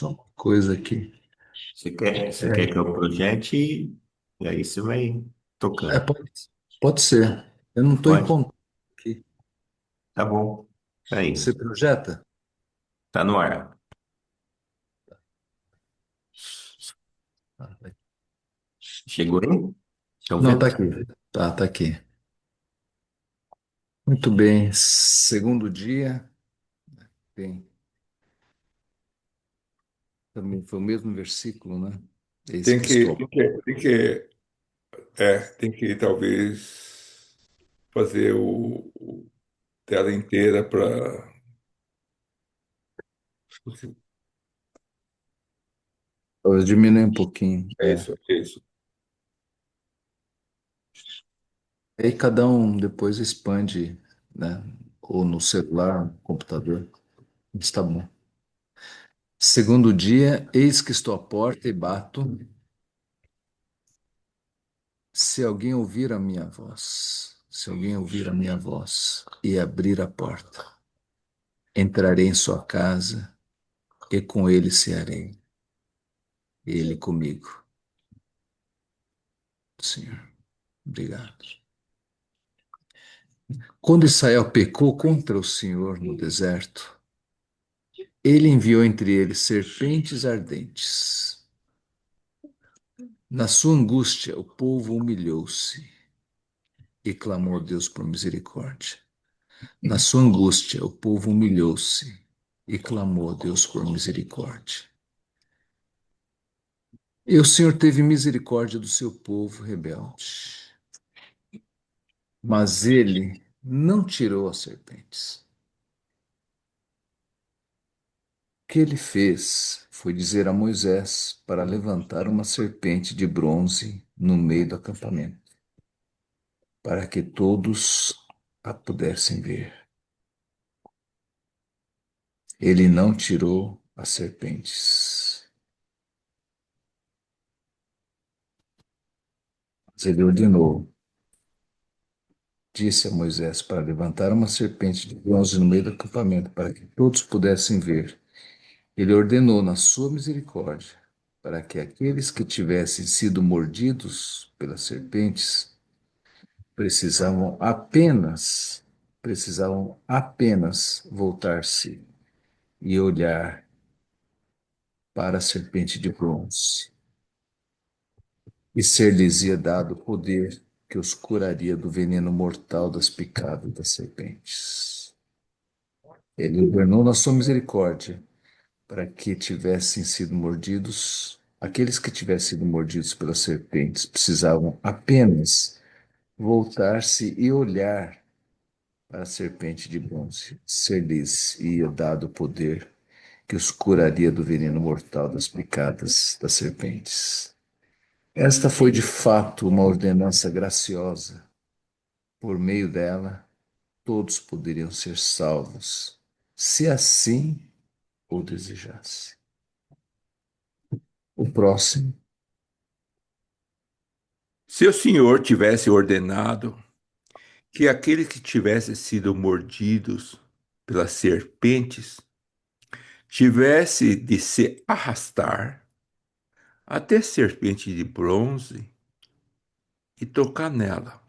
Só uma coisa aqui. Você quer que eu projete e aí você vai É, tocando. pode ser. Eu não estou Pode? encontrando aqui. Tá bom. Aí, Você projeta? tá no ar. Ah, tá aqui. Chegou aí? Estão Não, tá vendo? aqui. Tá aqui. Muito bem. Segundo dia. Bem, também foi o mesmo versículo, né? Eis Tem que que, estou. tem que, tem que, tem que talvez fazer o tela inteira para. Eu diminui um pouquinho. É isso, é isso. Aí cada um depois expande, né? Ou no celular, no computador. Está bom. Segundo dia, eis que estou à porta e bato. Se alguém ouvir a minha voz e abrir a porta, entrarei em sua casa e com ele cearei, ele comigo. Senhor, obrigado. Quando Israel pecou contra o Senhor no deserto, ele enviou entre eles serpentes ardentes. Na sua angústia, o povo humilhou-se e clamou a Deus por misericórdia. Na sua angústia, o povo humilhou-se e clamou a Deus por misericórdia. E o Senhor teve misericórdia do seu povo rebelde, mas ele não tirou as serpentes. O que ele fez foi dizer a Moisés para levantar uma serpente de bronze no meio do acampamento, para que todos a pudessem ver. Ele não tirou as serpentes, mas ele ordenou, disse a Moisés para levantar uma serpente de bronze no meio do acampamento, para que todos pudessem ver. Ele ordenou na sua misericórdia para que aqueles que tivessem sido mordidos pelas serpentes precisavam apenas precisavam apenas voltar-se e olhar para a serpente de bronze, e ser-lhes-ia dado poder que os curaria do veneno mortal das picadas das serpentes. Ele ordenou na sua misericórdia para que tivessem sido mordidos, aqueles que tivessem sido mordidos pelas serpentes precisavam apenas voltar-se e olhar para a serpente de bronze. Ser-lhes ia dado o poder que os curaria do veneno mortal das picadas das serpentes. Esta foi de fato uma ordenança graciosa. Por meio dela, todos poderiam ser salvos, se assim o desejasse. O próximo. Se o Senhor tivesse ordenado que aqueles que tivessem sido mordidos pelas serpentes tivesse de se arrastar até a serpente de bronze e tocar nela,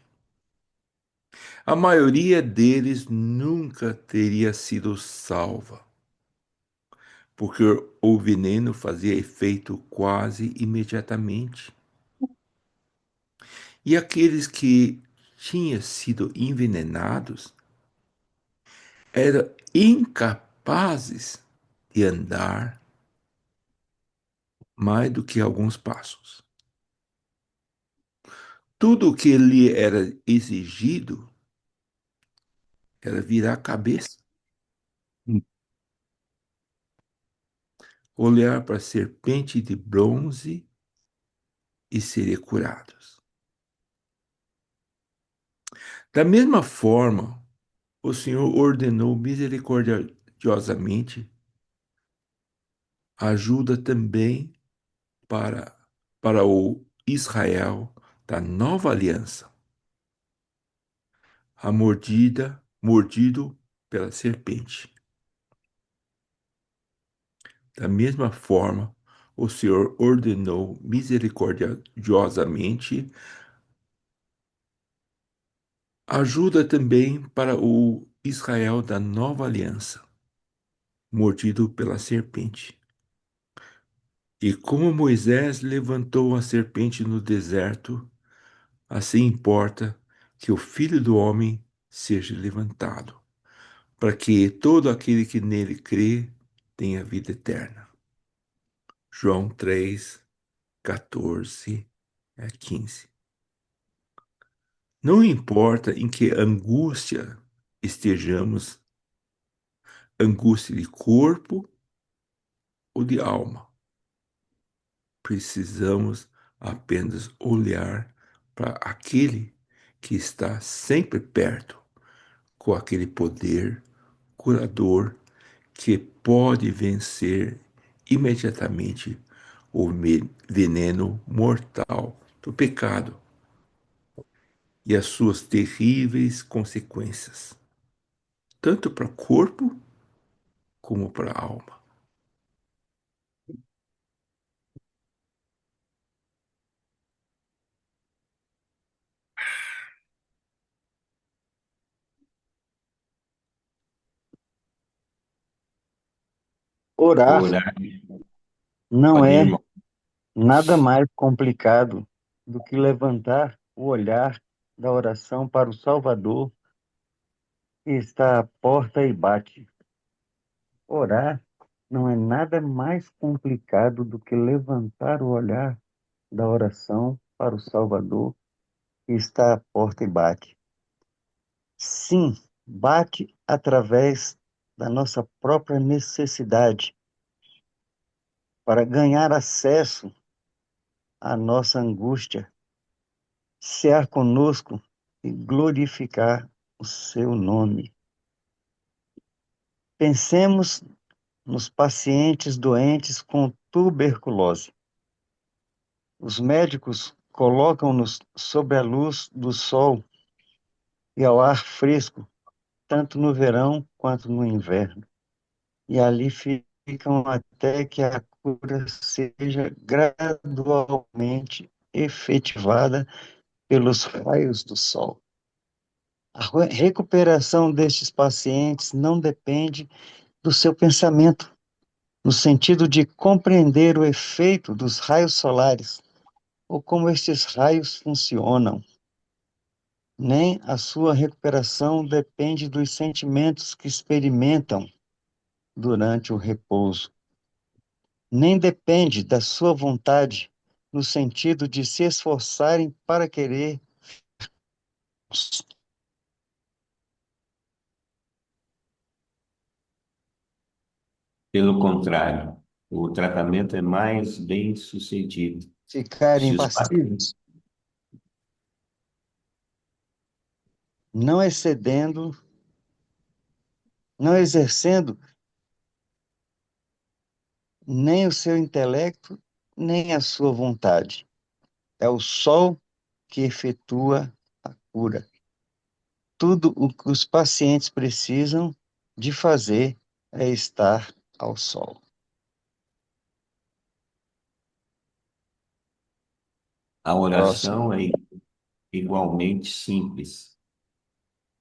a maioria deles nunca teria sido salva, porque o veneno fazia efeito quase imediatamente. E aqueles que tinham sido envenenados eram incapazes de andar mais do que alguns passos. Tudo o que lhe era exigido era virar a cabeça, olhar para a serpente de bronze e serem curados. Da mesma forma, o Senhor ordenou misericordiosamente ajuda também para, para o Israel da nova aliança, mordido pela serpente. Da mesma forma, o Senhor ordenou misericordiosamente ajuda também para o Israel da nova aliança, mordido pela serpente. E como Moisés levantou a serpente no deserto, assim importa que o Filho do Homem seja levantado, para que todo aquele que nele crê tenha vida eterna. João 3, 14 a 15. Não importa em que angústia estejamos, angústia de corpo ou de alma, precisamos apenas olhar para aquele que está sempre perto, com aquele poder curador que pode vencer imediatamente o veneno mortal do pecado e as suas terríveis consequências, tanto para o corpo como para a alma. Orar Orar, não pode ir, é irmão. nada mais complicado do que levantar o olhar da oração para o Salvador que está à porta e bate. Orar não é nada mais complicado do que levantar o olhar da oração para o Salvador que está à porta e bate. Sim, bate através da nossa própria necessidade para ganhar acesso à nossa angústia, cear conosco e glorificar o seu nome. Pensemos nos pacientes doentes com tuberculose. Os médicos colocam-nos sob a luz do sol e ao ar fresco, tanto no verão quanto no inverno. E ali ficam até que a cura seja gradualmente efetivada pelos raios do sol. A recuperação destes pacientes não depende do seu pensamento, no sentido de compreender o efeito dos raios solares ou como estes raios funcionam. Nem a sua recuperação depende dos sentimentos que experimentam durante o repouso. Nem depende da sua vontade, no sentido de se esforçarem para querer. Pelo contrário, o tratamento é mais bem sucedido Ficarem se os pacientes. passivos, não excedendo, não exercendo nem o seu intelecto, nem a sua vontade. É o sol que efetua a cura. Tudo o que os pacientes precisam de fazer é estar ao sol. A Próximo. oração é igualmente simples.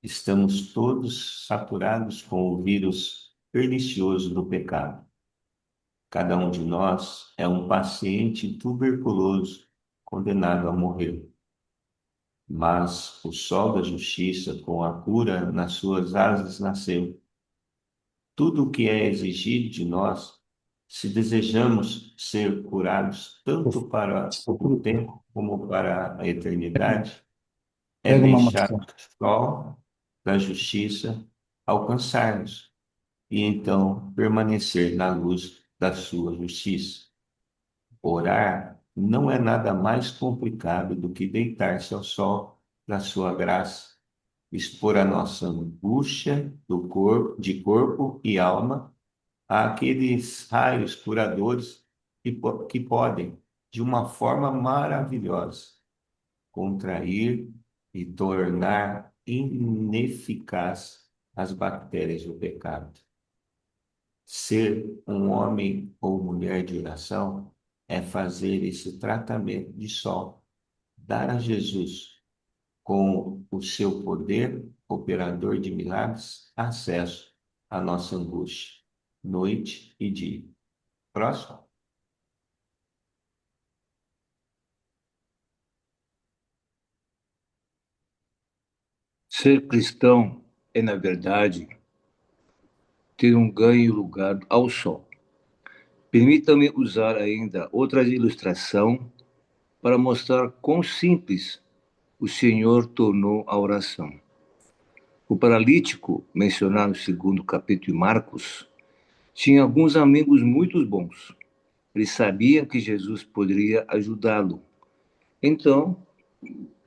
Estamos todos saturados com o vírus pernicioso do pecado. Cada um de nós é um paciente tuberculoso condenado a morrer. Mas o sol da justiça, com a cura nas suas asas, nasceu. Tudo o que é exigido de nós, se desejamos ser curados tanto para o tempo como para a eternidade, é Pega uma deixar maçã. o sol da justiça alcançar-nos e então permanecer na luz da sua justiça. Orar não é nada mais complicado do que deitar-se ao sol da sua graça, expor a nossa angústia do corpo, de corpo e alma àqueles raios curadores que podem, de uma forma maravilhosa, contrair e tornar ineficaz as bactérias do pecado. Ser um homem ou mulher de oração é fazer esse tratamento de sol, dar a Jesus, com o seu poder, operador de milagres, acesso à nossa angústia, noite e dia. Próximo. Ser cristão é, na verdade, ter um ganho lugar ao sol. Permita-me usar ainda outra ilustração para mostrar quão simples o Senhor tornou a oração. O paralítico, mencionado no segundo capítulo de Marcos, tinha alguns amigos muito bons. Ele sabia que Jesus poderia ajudá-lo. Então,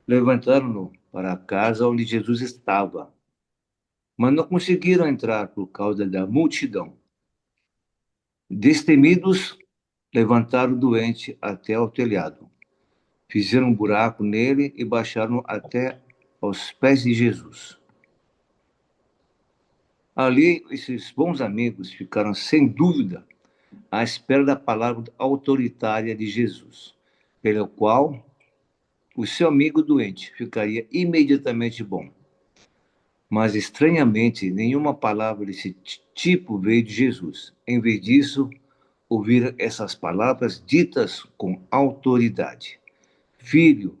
levantaram-no para a casa onde Jesus estava, mas não conseguiram entrar por causa da multidão. Destemidos, levantaram o doente até ao telhado. Fizeram um buraco nele e baixaram até aos pés de Jesus. Ali, esses bons amigos ficaram sem dúvida à espera da palavra autoritária de Jesus, pelo qual o seu amigo doente ficaria imediatamente bom. Mas, estranhamente, nenhuma palavra desse tipo veio de Jesus. Em vez disso, ouviram essas palavras ditas com autoridade: Filho,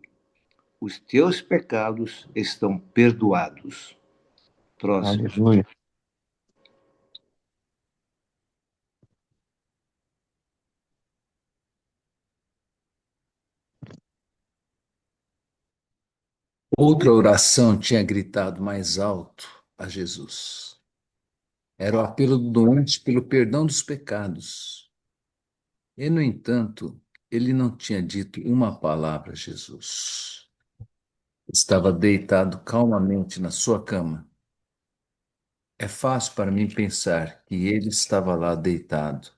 os teus pecados estão perdoados. Próximo. Aleluia. Outra oração tinha gritado mais alto a Jesus. Era o apelo do doente pelo perdão dos pecados. E, no entanto, ele não tinha dito uma palavra a Jesus. Estava deitado calmamente na sua cama. É fácil para mim pensar que ele estava lá deitado,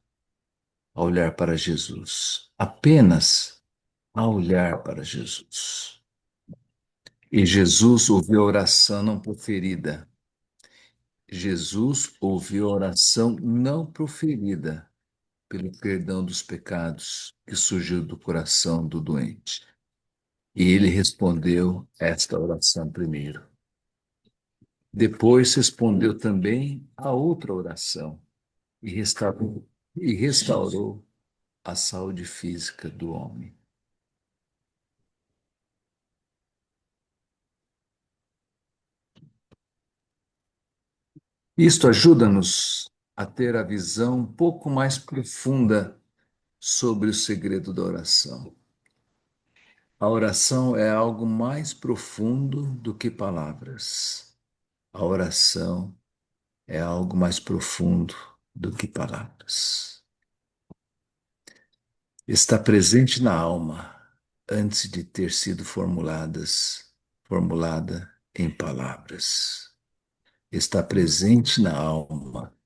a olhar para Jesus, apenas a olhar para Jesus. E Jesus ouviu a oração não proferida. Jesus ouviu a oração não proferida pelo perdão dos pecados que surgiu do coração do doente. E ele respondeu esta oração primeiro. Depois respondeu também a outra oração e restaurou a saúde física do homem. Isto ajuda-nos a ter a visão um pouco mais profunda sobre o segredo da oração. A oração é algo mais profundo do que palavras. A oração é algo mais profundo do que palavras. Está presente na alma antes de ter sido formulada em palavras. Está presente na alma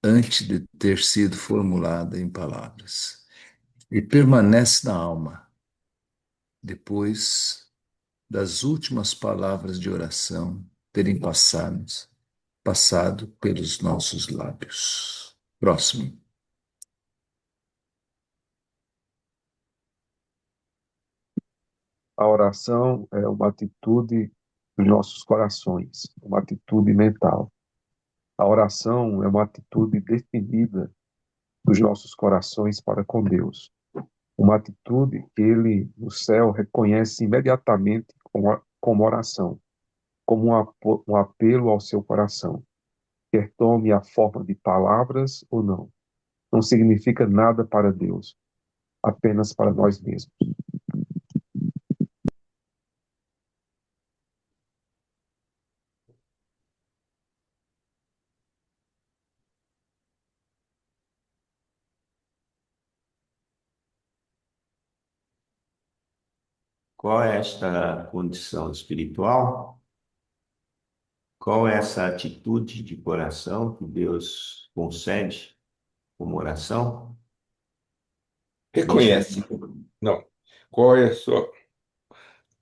antes de ter sido formulada em palavras. E permanece na alma depois das últimas palavras de oração terem passado pelos nossos lábios. Próximo. A oração é uma atitude dos nossos corações, uma atitude mental. A oração é uma atitude definida dos nossos corações para com Deus. Uma atitude que Ele, no céu, reconhece imediatamente como oração, como um apelo ao seu coração, quer tome a forma de palavras ou não. Não significa nada para Deus, apenas para nós mesmos. Qual é esta condição espiritual? Qual é essa atitude de coração que Deus concede como oração? Reconhece. Não. Qual é a sua,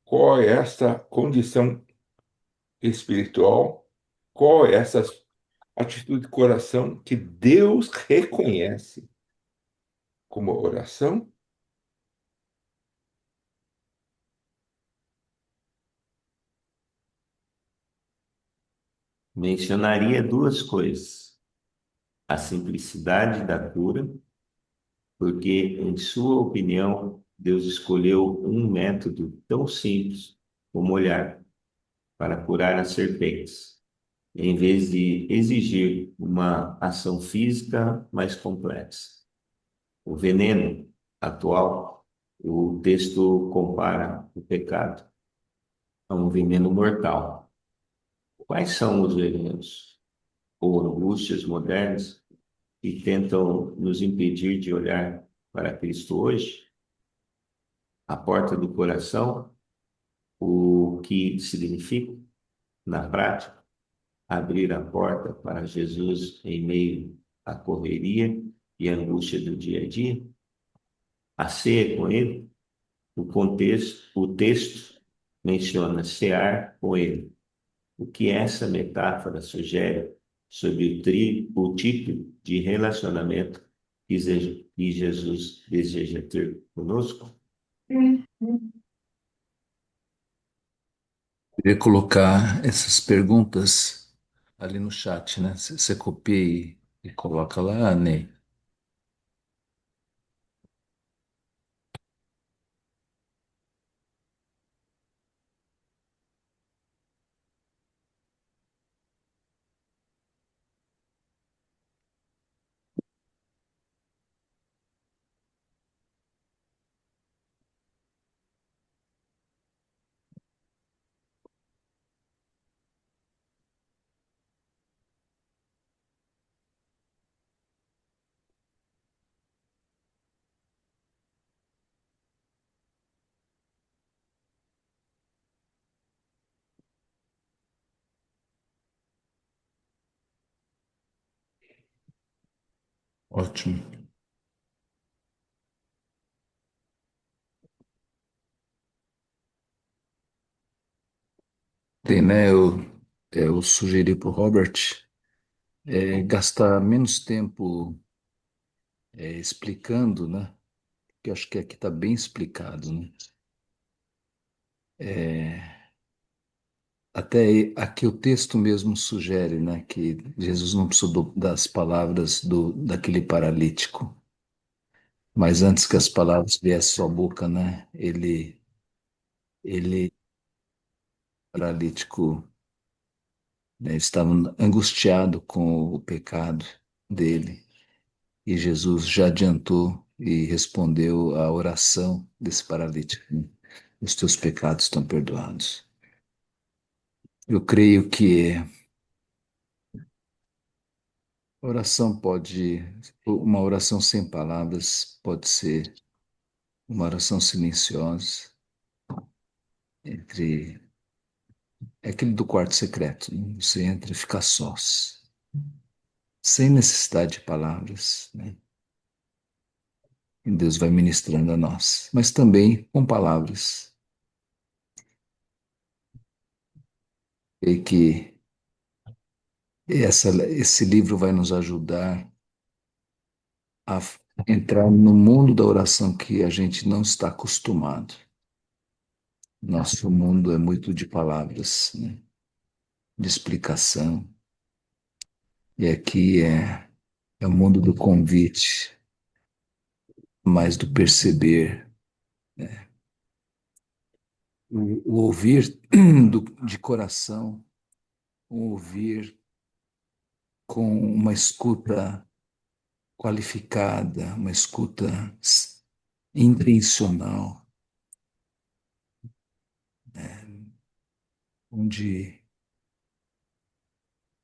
qual é essa condição espiritual? Qual é essa atitude de coração que Deus reconhece como oração? Mencionaria duas coisas: a simplicidade da cura, porque, em sua opinião, Deus escolheu um método tão simples como olhar para curar as serpentes, em vez de exigir uma ação física mais complexa. O veneno atual, o texto compara o pecado a um veneno mortal. Quais são os venenos ou angústias modernas que tentam nos impedir de olhar para Cristo hoje? A porta do coração, o que significa, na prática, abrir a porta para Jesus em meio à correria e à angústia do dia a dia, a ceia com Ele. O texto menciona cear com Ele. O que essa metáfora sugere sobre o tipo de relacionamento que Jesus deseja ter conosco? Queria colocar essas perguntas ali no chat, né? Você copia e coloca lá, Ney. Ótimo. Tem, né? Eu sugeri para o Robert gastar menos tempo explicando, né? Que eu acho que aqui está bem explicado, né? É, até aqui o texto mesmo sugere, né, que Jesus não precisou das palavras daquele paralítico, mas antes que as palavras viessem à sua boca, né, ele paralítico, né, estava angustiado com o pecado dele, e Jesus já adiantou e respondeu à oração desse paralítico, né? Os teus pecados estão perdoados. Eu creio que oração pode, uma oração sem palavras pode ser uma oração silenciosa, entre, é aquele do quarto secreto, né? Você entra e fica sós, sem necessidade de palavras, né? E Deus vai ministrando a nós, mas também com palavras. E que esse livro vai nos ajudar a entrar no mundo da oração que a gente não está acostumado. Nosso mundo é muito de palavras, né? De explicação. E aqui é o mundo do convite, mais do perceber, né? O ouvir de coração, o ouvir com uma escuta qualificada, uma escuta intencional, né? Onde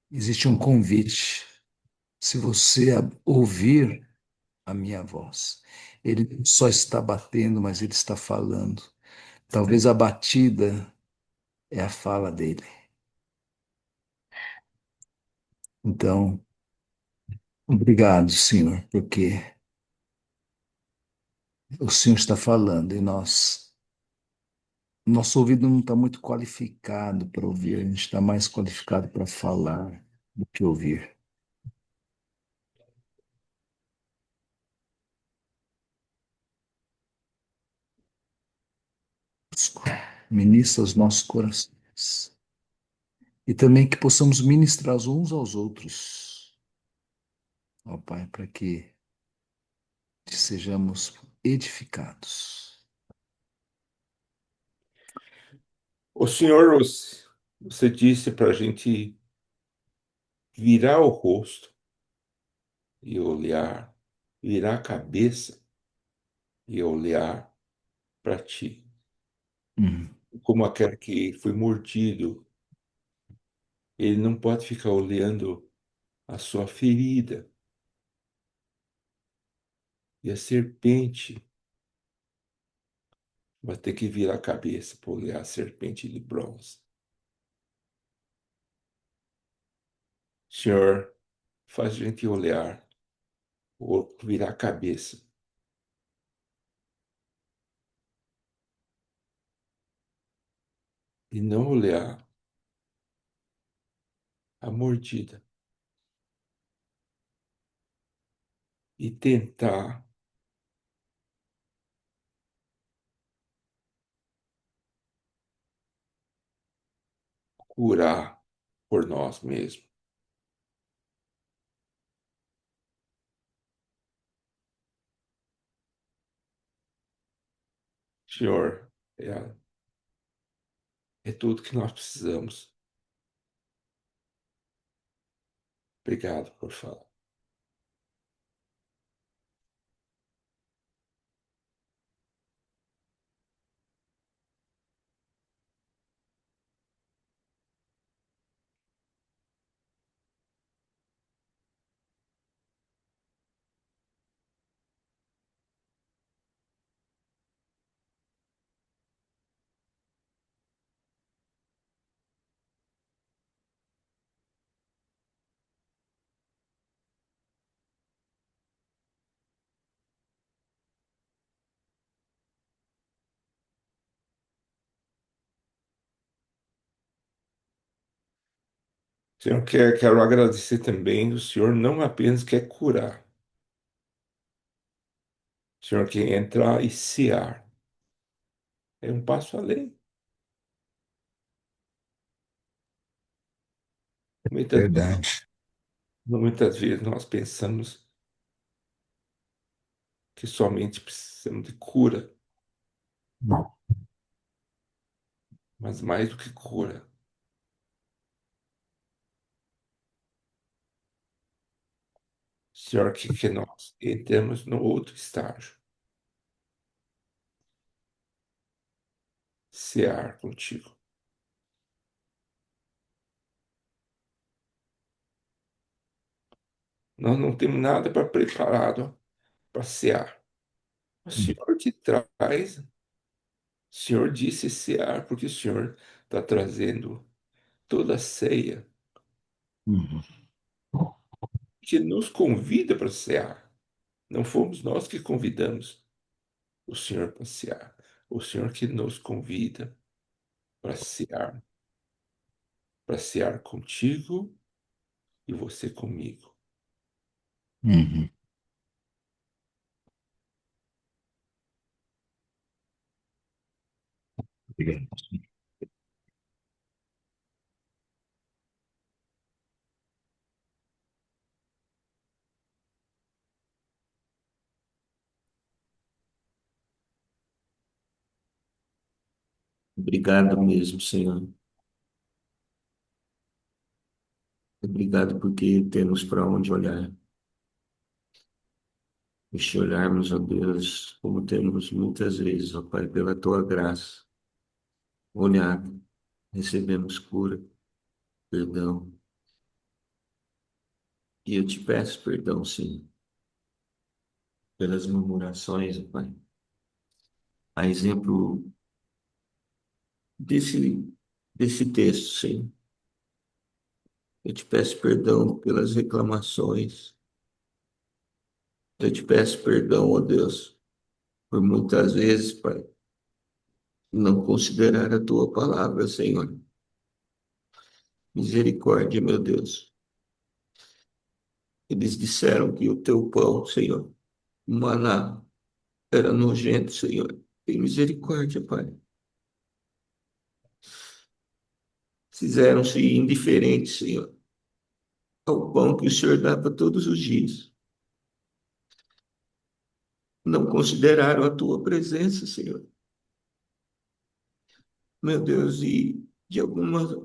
existe um convite. Se você ouvir a minha voz, ele não só está batendo, mas ele está falando. Talvez a batida é a fala dele. Então, obrigado, Senhor, porque o Senhor está falando e nosso ouvido não está muito qualificado para ouvir, a gente está mais qualificado para falar do que ouvir. Ministra os nossos corações. E também que possamos ministrar uns aos outros, ó Pai, para que sejamos edificados. O Senhor, você disse para a gente virar o rosto e olhar, virar a cabeça e olhar para ti, Uhum. como aquele que foi mordido. Ele não pode ficar olhando a sua ferida. E a serpente vai ter que virar a cabeça para olhar a serpente de bronze. Senhor, faz a gente olhar, ou virar a cabeça e não olhar a mordida e tentar curar por nós mesmos. Senhor, é tudo que nós precisamos. Obrigado por falar. Senhor, quero agradecer também. O Senhor não apenas quer curar, o Senhor quer entrar e cear. É um passo além. Muitas, Verdade. muitas vezes nós pensamos que somente precisamos de cura, mas mais do que cura, Senhor, que nós entremos no outro estágio, cear contigo. Nós não temos nada para preparado para cear. O Senhor te traz, o Senhor disse cear, porque o Senhor está trazendo toda a ceia Uhum. que nos convida para cear. Não fomos nós que convidamos o Senhor para cear. O Senhor que nos convida para cear contigo e você comigo. Uhum. Obrigado. Obrigado mesmo, Senhor. Obrigado porque temos para onde olhar. E se olharmos, ó Deus, como temos muitas vezes, ó Pai, pela tua graça, olhar, recebemos cura, perdão. E eu te peço perdão, sim, pelas murmurações, ó Pai. A exemplo desse, desse texto, sim. Eu te peço perdão pelas reclamações. Eu te peço perdão, ó Deus, por muitas vezes, Pai, não considerar a tua palavra, Senhor. Misericórdia, meu Deus. Eles disseram que o teu pão, Senhor, o maná, era nojento, Senhor. Tem misericórdia, Pai. fizeram-se indiferentes, Senhor, ao pão que o Senhor dava todos os dias. Não consideraram a tua presença, Senhor. Meu Deus, e de algumas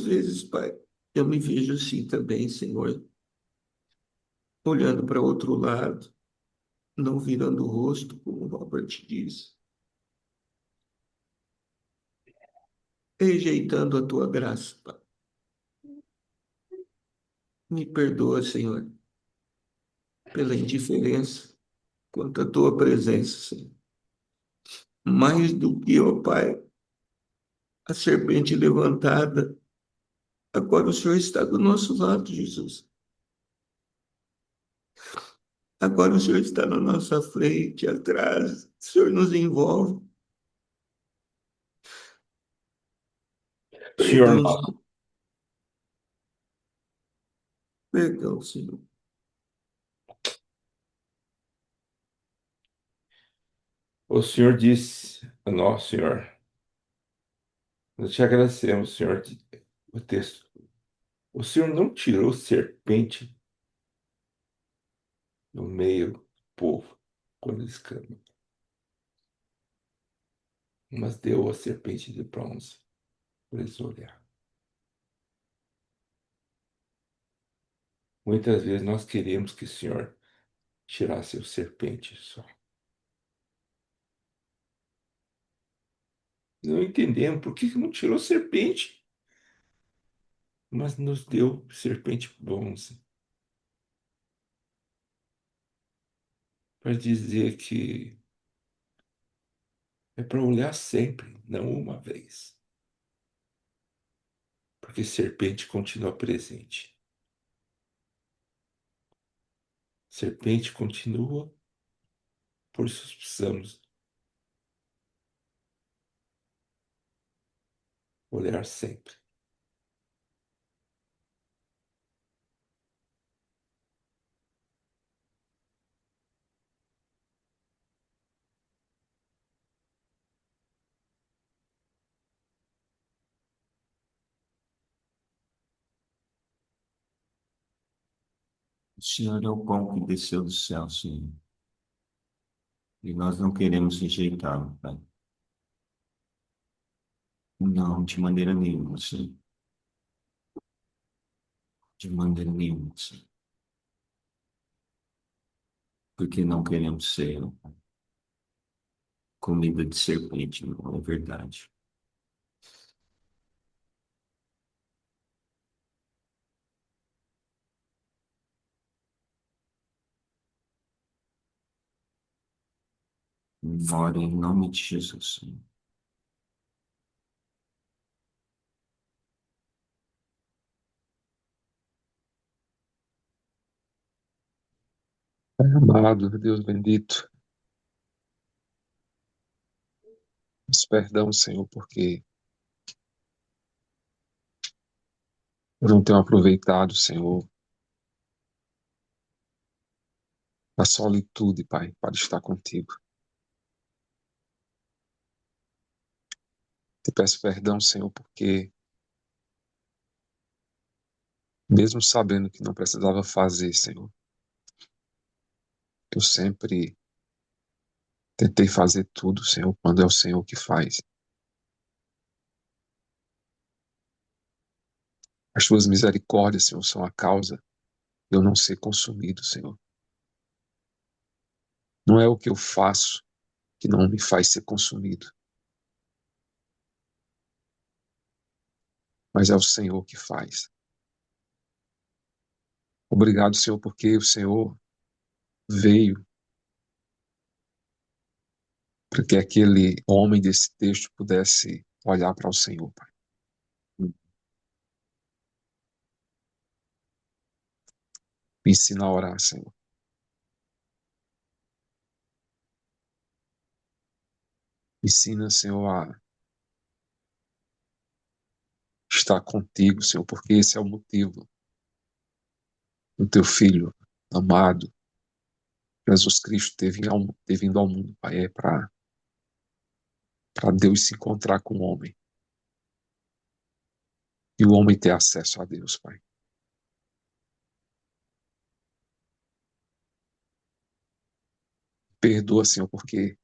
vezes, Pai, eu me vejo assim também, Senhor, olhando para outro lado, não virando o rosto, como o Robert diz, rejeitando a tua graça, Pai. Me perdoa, Senhor, pela indiferença quanto à tua presença, Senhor. Mais do que, ó Pai, a serpente levantada, agora o Senhor está do nosso lado, Jesus. Agora o Senhor está na nossa frente, atrás, o Senhor nos envolve. Senhor, Perdão, Senhor. Perdão, Senhor. o Senhor disse a nós, Senhor, nós te agradecemos, Senhor, o texto. O Senhor não tirou serpente no meio do povo quando eles clamam, mas deu a serpente de bronze para eles olhar. Muitas vezes nós queremos que o Senhor tirasse o serpente só. Não entendemos por que não tirou serpente, mas nos deu serpente bronze para dizer que é para olhar sempre, não uma vez, porque serpente continua presente. Serpente continua, por isso precisamos olhar sempre. O Senhor é o pão que desceu do céu, Senhor. E nós não queremos rejeitá-lo, Pai. Não, de maneira nenhuma, Senhor. De maneira nenhuma, Senhor. Porque não queremos ser comida de serpente, não é verdade. Ora em nome de Jesus, Senhor. Pai amado, Deus bendito, peço perdão, Senhor, porque eu não tenho aproveitado, Senhor, a solitude, Pai, para estar contigo. Te peço perdão, Senhor, porque mesmo sabendo que não precisava fazer, Senhor, eu sempre tentei fazer tudo, Senhor, quando é o Senhor que faz. As tuas misericórdias, Senhor, são a causa de eu não ser consumido, Senhor. Não é o que eu faço que não me faz ser consumido, mas é o Senhor que faz. Obrigado, Senhor, porque o Senhor veio para que aquele homem desse texto pudesse olhar para o Senhor, Pai. Me ensina a orar, Senhor. Me ensina, Senhor, a estar contigo, Senhor, porque esse é o motivo do teu Filho amado, Jesus Cristo, ter vindo ao mundo, Pai, é para Deus se encontrar com o homem. e o homem ter acesso a Deus, Pai. Perdoa, Senhor, porque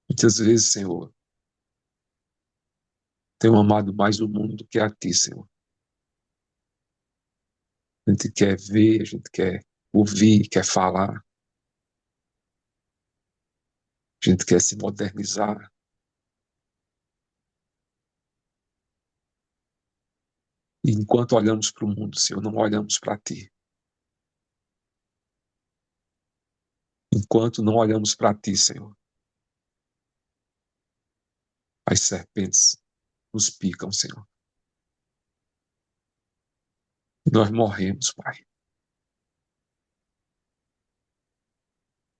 muitas vezes, Senhor, tenho amado mais o mundo do que a Ti, Senhor. A gente quer ver, a gente quer ouvir, quer falar, a gente quer se modernizar. E enquanto olhamos para o mundo, Senhor, não olhamos para Ti. Enquanto não olhamos para Ti, Senhor, as serpentes nos picam, Senhor. E nós morremos, Pai.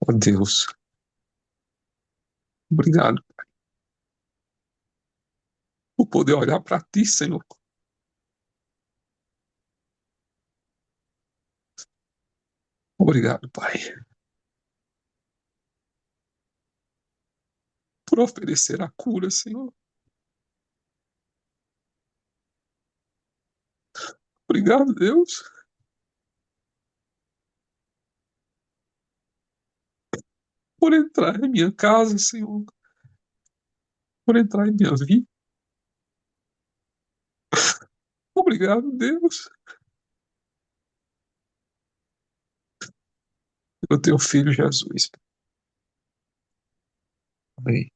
Ó Deus, obrigado por poder olhar para Ti, Senhor. Obrigado, Pai, por oferecer a cura, Senhor. Obrigado, Deus, por entrar em minha casa, Senhor, por entrar em minha vida. Obrigado, Deus, pelo Teu Filho Jesus. Amém.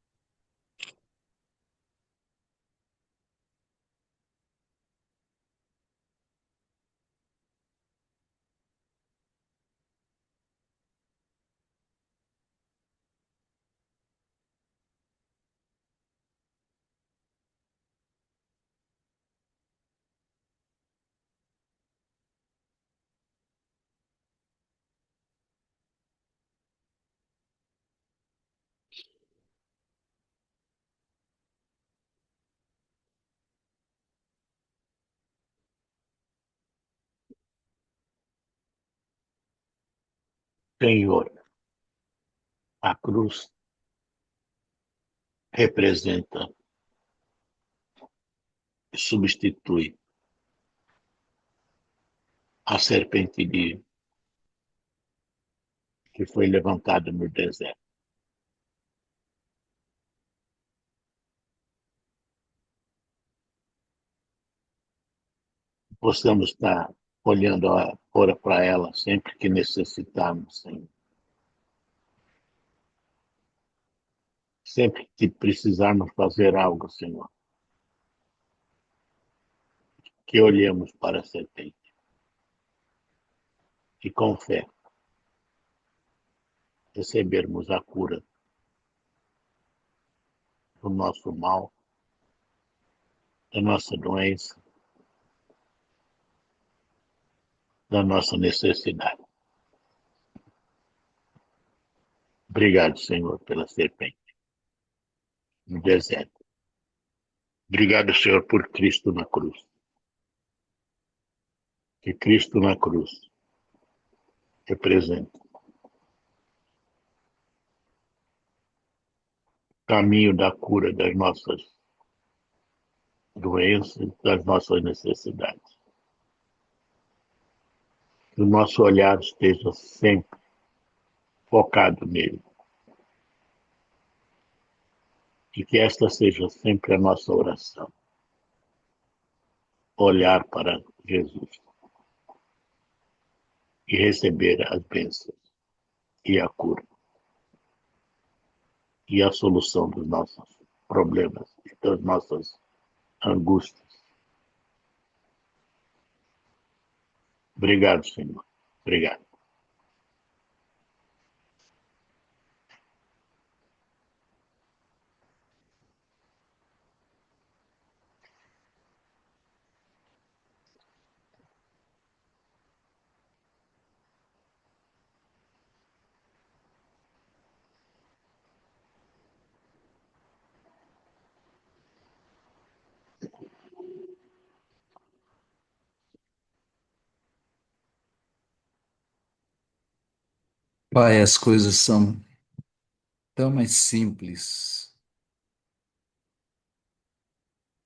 Senhor, a cruz representa e substitui a serpente que foi levantada no deserto. Possamos estar olhando para ela sempre que necessitarmos, Senhor. Sempre que precisarmos fazer algo, Senhor, que olhemos para a serpente e com fé recebermos a cura do nosso mal, da nossa doença, da nossa necessidade. Obrigado, Senhor, pela serpente no deserto. Obrigado, Senhor, por Cristo na cruz. Que Cristo na cruz representa o caminho da cura das nossas doenças, das nossas necessidades. Que o nosso olhar esteja sempre focado nele. E que esta seja sempre a nossa oração. Olhar para Jesus e receber as bênçãos e a cura e a solução dos nossos problemas e das nossas angústias. Obrigado, Senhor. Obrigado. Pai, as coisas são tão mais simples,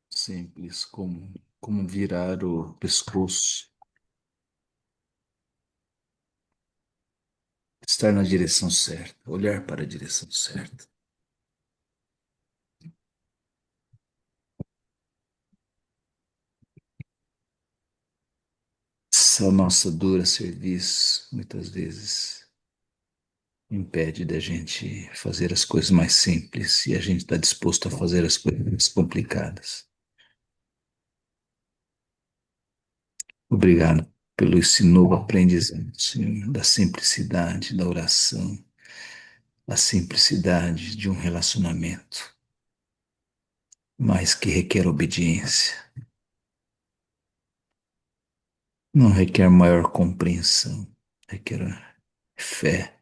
simples como virar o pescoço, estar na direção certa, olhar para a direção certa. Essa nossa dura serviço, muitas vezes, impede da gente fazer as coisas mais simples e a gente está disposto a fazer as coisas mais complicadas. Obrigado pelo esse novo aprendizado, Senhor, da simplicidade da oração, a simplicidade de um relacionamento, mas que requer obediência, não requer maior compreensão, requer fé,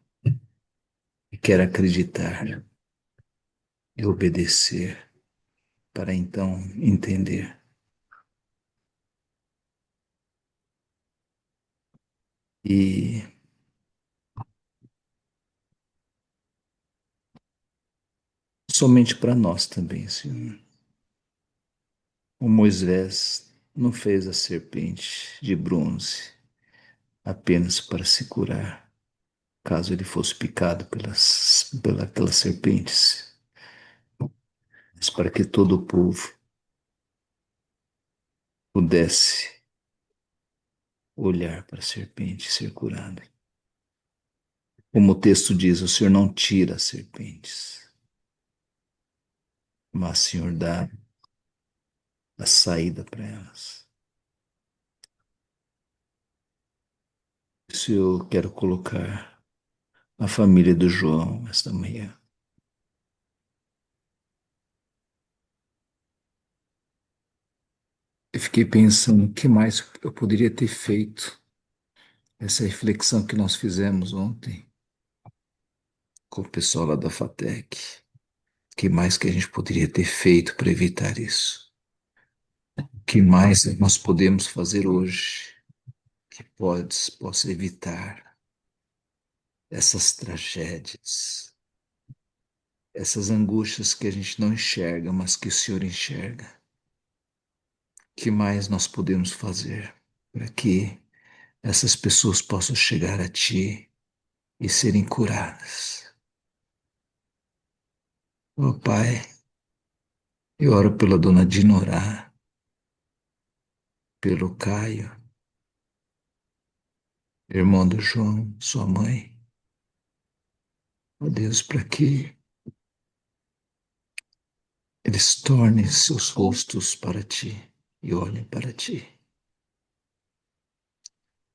requer acreditar e obedecer para então entender. E somente para nós também, Senhor. O Moisés não fez a serpente de bronze apenas para se curar, caso ele fosse picado pelas serpentes, mas para que todo o povo pudesse olhar para a serpente e ser curado. Como o texto diz, o Senhor não tira as serpentes, mas o Senhor dá a saída para elas. Isso eu quero colocar a família do João esta manhã. Eu fiquei pensando o que mais eu poderia ter feito. Essa reflexão que nós fizemos ontem com o pessoal lá da FATEC. O que mais que a gente poderia ter feito para evitar isso? O que mais nós podemos fazer hoje que possa evitar essas tragédias, essas angústias que a gente não enxerga, mas que o Senhor enxerga? O que mais nós podemos fazer para que essas pessoas possam chegar a Ti e serem curadas? Oh, Pai, eu oro pela dona Dinorá, pelo Caio, irmão do João, sua mãe. Ó Deus, para que eles tornem seus rostos para Ti e olhem para Ti.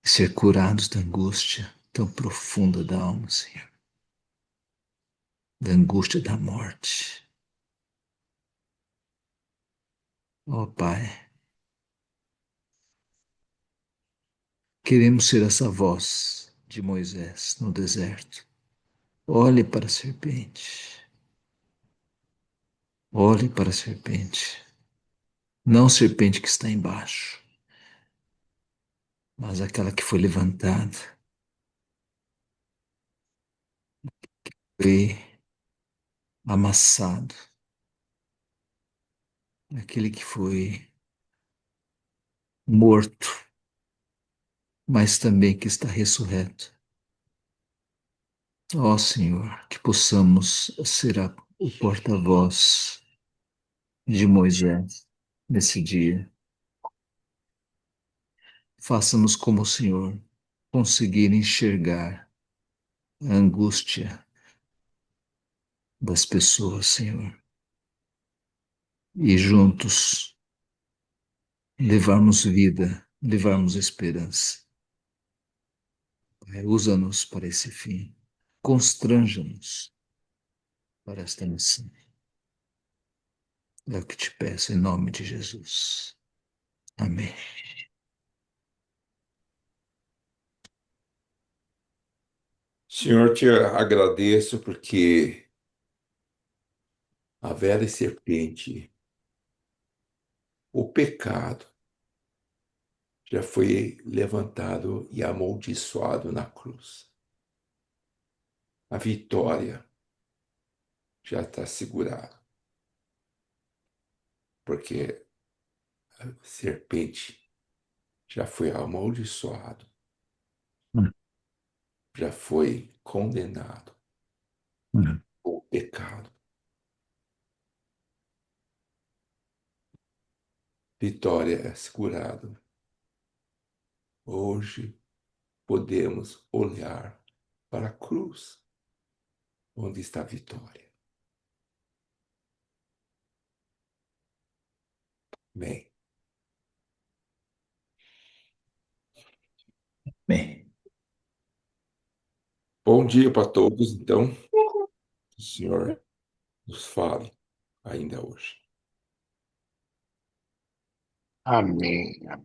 E ser curados da angústia tão profunda da alma, Senhor. Da angústia da morte. Ó Pai, queremos ser essa voz de Moisés no deserto. Olhe para a serpente. Olhe para a serpente. Não a serpente que está embaixo, mas aquela que foi levantada. Foi amassado. Aquele que foi morto, mas também que está ressurreto. Ó Senhor, que possamos ser o porta-voz de Moisés nesse dia. Faça-nos como o Senhor, conseguir enxergar a angústia das pessoas, Senhor, e juntos levarmos vida, levarmos esperança. Usa-nos para esse fim. Constranja-nos para esta missão. É o que te peço em nome de Jesus. Amém. Senhor, te agradeço porque a velha serpente, o pecado, já foi levantado e amaldiçoado na cruz. A vitória já está segurado, porque a serpente já foi amaldiçoado, Hum, já foi condenado hum. o pecado. Vitória é assegurada. Hoje podemos olhar para a cruz, onde está a vitória. Amém. Bem, Bom dia para todos, então. Que o Senhor nos fale ainda hoje. Amém. Amém.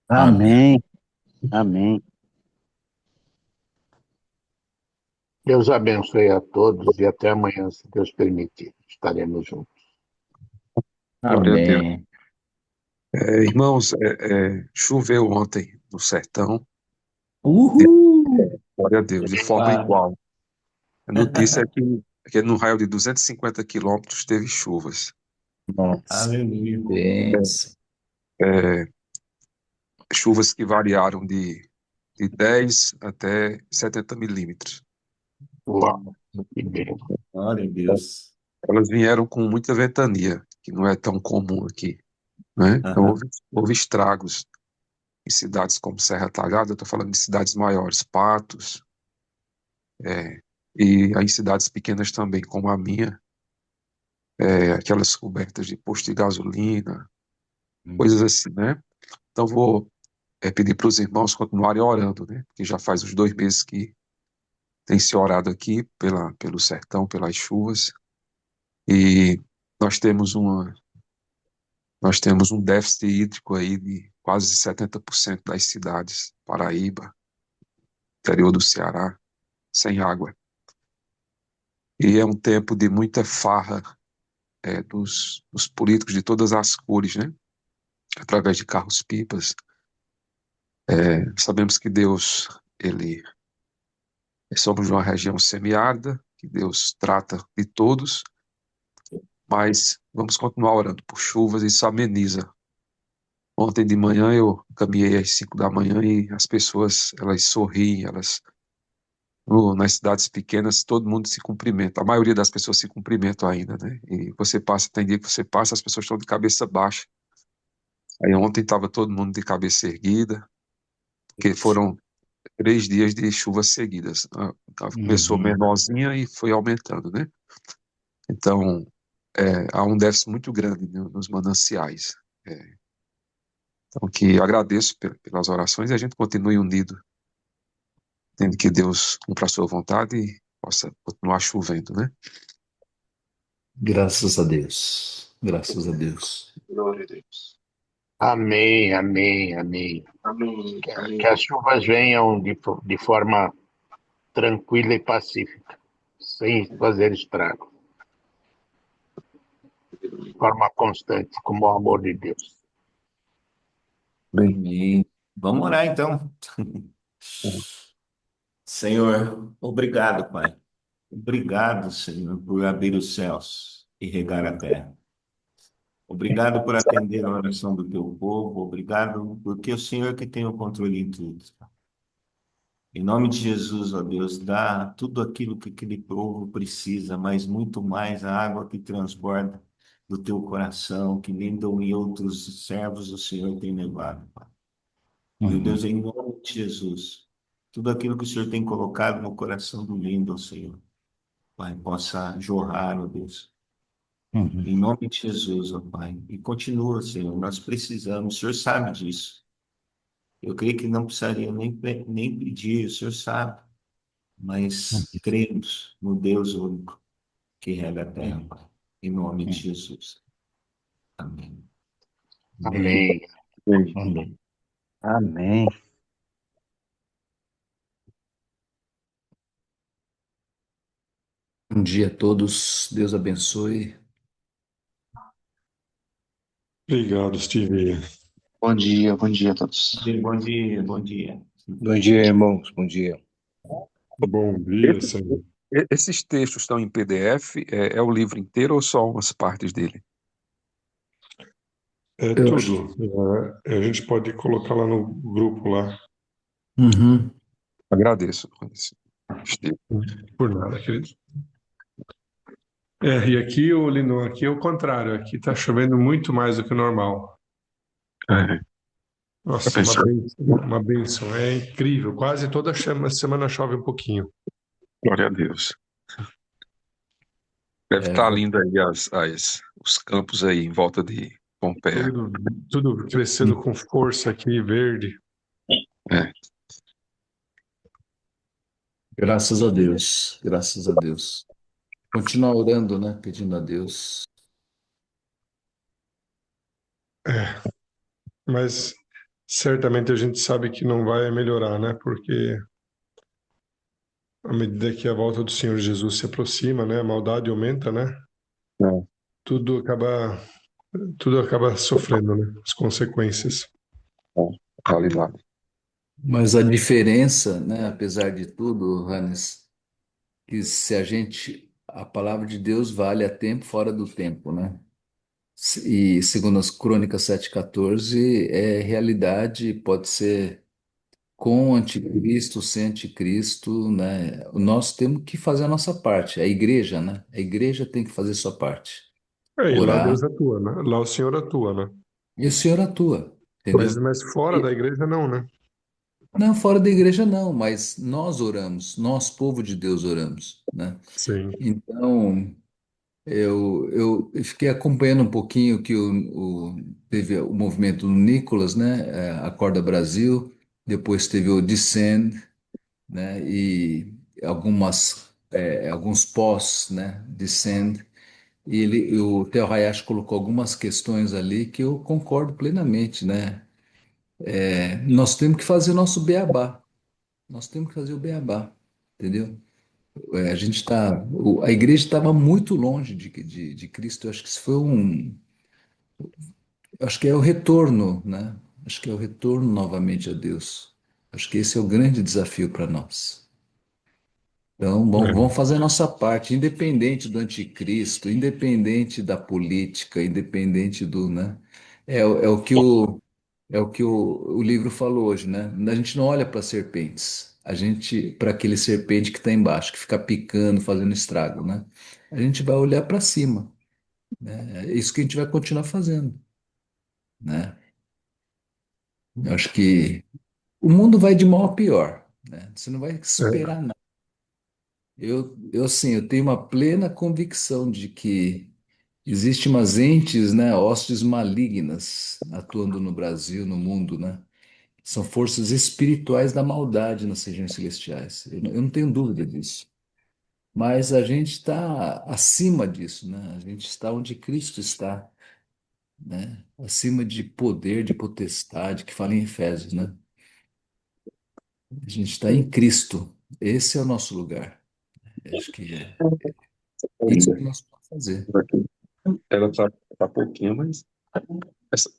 amém. Amém. Amém. Deus abençoe a todos e até amanhã, se Deus permitir. Estaremos juntos. Glória a Deus. Amém. Irmãos, choveu ontem no sertão, Uhul! glória a Deus, de forma Claro. igual. A notícia é que no raio de 250 quilômetros teve chuvas. Nossa, Aleluia. bênção. É, chuvas que variaram de 10 até 70 milímetros. Uau, que bênção. Glória a Deus. Elas vieram com muita ventania, que não é tão comum aqui, né? Então Aham. houve estragos em cidades como Serra Talhada, eu estou falando de cidades maiores, Patos, e em cidades pequenas também, como a minha, aquelas cobertas de posto de gasolina, coisas assim, né? Então vou pedir para os irmãos continuarem orando, né? Porque já faz uns 2 meses que tem se orado aqui pelo sertão, pelas chuvas, e nós temos uma nós temos um déficit hídrico aí de quase 70% das cidades, Paraíba, interior do Ceará, sem água. E é um tempo de muita farra dos políticos de todas as cores, né? Através de carros-pipas. Sabemos que Deus, somos de uma região semiárida, que Deus trata de todos, mas vamos continuar orando por chuvas, isso ameniza. Ontem de manhã eu caminhei às 5 da manhã e as pessoas, elas sorriem, nas cidades pequenas, todo mundo se cumprimenta. A maioria das pessoas se cumprimentam ainda, né? E tem dia que você passa, as pessoas estão de cabeça baixa. Aí ontem estava todo mundo de cabeça erguida, porque foram 3 dias de chuvas seguidas. Começou Uhum. menorzinha e foi aumentando, né? Então, há um déficit muito grande nos mananciais. É, então, que agradeço pelas orações e a gente continue unido, tendo que Deus cumpra a sua vontade e possa continuar chovendo, né? Graças a Deus. Graças a Deus. Glória a Deus. Amém, amém, amém. Amém. Que as chuvas venham de forma tranquila e pacífica, sem fazer estrago, de forma constante, como o amor de Deus. Bem, Amém. Vamos orar então. Senhor, obrigado, Pai. Obrigado, Senhor, por abrir os céus e regar a terra. Obrigado por atender a oração do teu povo. Obrigado porque o Senhor que tem o controle em tudo. Em nome de Jesus, ó Deus, dá tudo aquilo que aquele povo precisa, mas muito mais a água que transborda do teu coração, que Lindon e outros servos o Senhor tem levado, Pai. Meu Uhum. Deus, em nome de Jesus, tudo aquilo que o Senhor tem colocado no coração do Lindon, Senhor, Pai, possa jorrar, ó Deus. Uhum. Em nome de Jesus, ó Pai. E continua, Senhor, nós precisamos, o Senhor sabe disso. Eu creio que não precisaria nem pedir, o Senhor sabe. Mas cremos no Deus único que rega a terra, Pai. Em nome de Jesus. Amém. Amém. Amém. bem. Amém. Amém. Bom dia a todos. Deus abençoe. Obrigado, Steve. Bom dia a todos. Bom dia, bom dia. Bom dia, irmãos. Bom dia. Bom dia, Senhor. Esses textos estão em PDF? É o livro inteiro ou só umas partes dele? É Eu acho. tudo. A gente pode colocar lá no grupo lá. Uhum. Agradeço. Estevam. Por nada, querido. E aqui, o Lino, aqui é o contrário. Aqui tá chovendo muito mais do que o normal. É, tá Nossa, pensando. uma benção. É incrível. Quase toda semana chove um pouquinho. Glória a Deus. Deve É, estar lindo aí os campos aí em volta de Pompeia. Tudo crescendo com força aqui, verde. É, graças a Deus, graças a Deus. Continuar orando, né? Pedindo a Deus. É, mas certamente a gente sabe que não vai melhorar, né? Porque à medida que a volta do Senhor Jesus se aproxima, né? A maldade aumenta, né? é, Tudo acaba, tudo acaba sofrendo, né? As consequências. é, realidade. Mas a diferença, né, apesar de tudo, Hannes, que se a gente, a palavra de Deus vale a tempo fora do tempo, né? E segundo as Crônicas 7,14, é realidade, pode ser com anticristo, sem anticristo, né? Nós temos que fazer a nossa parte, a igreja, né? A igreja tem que fazer a sua parte, E lá orar, Deus atua, né? Lá o Senhor atua, né? e o Senhor atua, Mas, entendeu? mas fora da igreja não, né? Não, fora da igreja não, mas nós oramos, nós, povo de Deus, oramos, né? Sim. Então, eu fiquei acompanhando um pouquinho que teve o movimento do Nicolas, né? Acorda Brasil, depois teve o Descend, né? E alguns pós, né? Descend. O Theo Hayashi colocou algumas questões ali que eu concordo plenamente, né? Nós temos que fazer o nosso beabá. Nós temos que fazer o beabá, entendeu? A gente está, a igreja estava muito longe de Cristo. Eu acho que isso foi acho que é o retorno, né? Acho que é o retorno novamente a Deus. Acho que esse é o grande desafio para nós. Então, bom, É. vamos fazer a nossa parte, independente do anticristo, independente da política, independente do, né? É o que o livro falou hoje, né? A gente não olha para serpentes, a gente para aquele serpente que está embaixo, que fica picando, fazendo estrago, né? A gente vai olhar para cima, né? É isso que a gente vai continuar fazendo, né? Eu acho que o mundo vai de mal a pior, né? Você não vai É. esperar nada. Sim, eu tenho uma plena convicção de que existem umas entes, né, hostes malignas atuando no Brasil, no mundo, né? São forças espirituais da maldade nas regiões celestiais. Eu não tenho dúvida disso. Mas a gente está acima disso, né? A gente está onde Cristo está, né? Acima de poder, de potestade, que fala em Efésios, né? A gente está em Cristo. Esse é o nosso lugar. Eu acho que é isso que Linda. nós podemos fazer. Ela tá pouquinho, mas essa-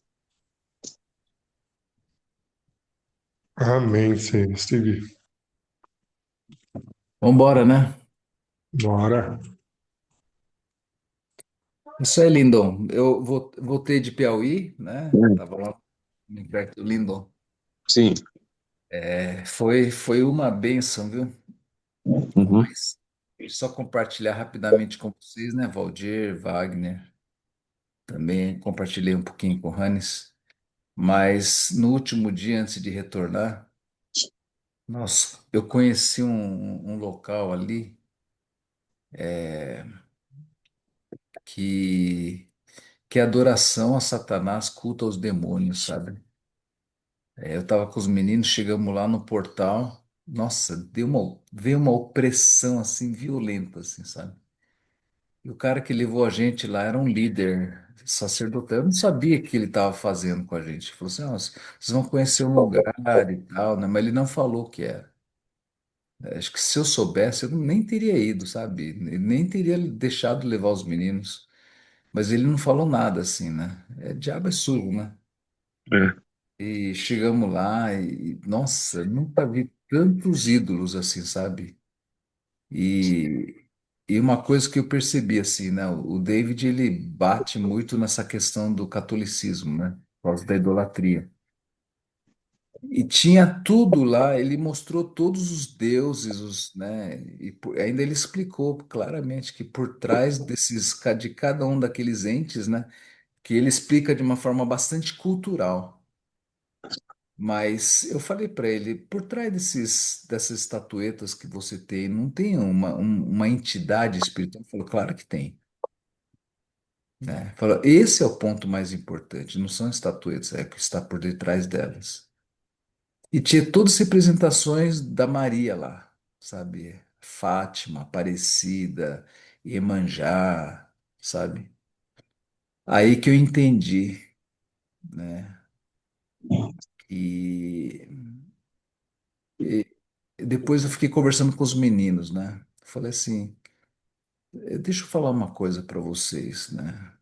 Amém, Senhor. Steve. Vamos embora, né? Bora. Isso aí, Lindon. Eu voltei de Piauí, né? Hum, Tava lá perto do Lindon. sim. Foi uma bênção, viu? Uhum. Mas só compartilhar rapidamente com vocês, né? Valdir, Wagner, também compartilhei um pouquinho com o Hannes. Mas no último dia, antes de retornar, nossa, eu conheci um local ali que, que é adoração a Satanás, culto aos demônios, sabe? Eu tava com os meninos, chegamos lá no portal. Nossa, veio uma opressão assim violenta, assim, sabe? E o cara que levou a gente lá era um líder sacerdotal. Eu não sabia o que ele estava fazendo com a gente. Ele falou assim: "Ó, vocês vão conhecer um lugar e tal, né?" Mas ele não falou o que era. Acho que se eu soubesse, eu nem teria ido, sabe? Nem teria deixado levar os meninos. Mas ele não falou nada assim, né? Diabo é sujo, né? É. E chegamos lá e, nossa, nunca vi tantos ídolos assim, sabe? E, e uma coisa que eu percebi assim, né? O David ele bate muito nessa questão do catolicismo, né? Por causa da idolatria. E tinha tudo lá, ele mostrou todos os deuses, né? E ainda ele explicou claramente que por trás de cada um daqueles entes, né? Que ele explica de uma forma bastante cultural. Mas eu falei para ele, por trás dessas estatuetas que você tem, não tem uma entidade espiritual? Ele falou, claro que tem, né? Falou, esse é o ponto mais importante, não são estatuetas, é o que está por detrás delas. E tinha todas as representações da Maria lá, sabe? Fátima, Aparecida, Iemanjá, sabe? Aí que eu entendi, né? E, e depois eu fiquei conversando com os meninos, né? Falei assim, deixa eu falar uma coisa para vocês, né?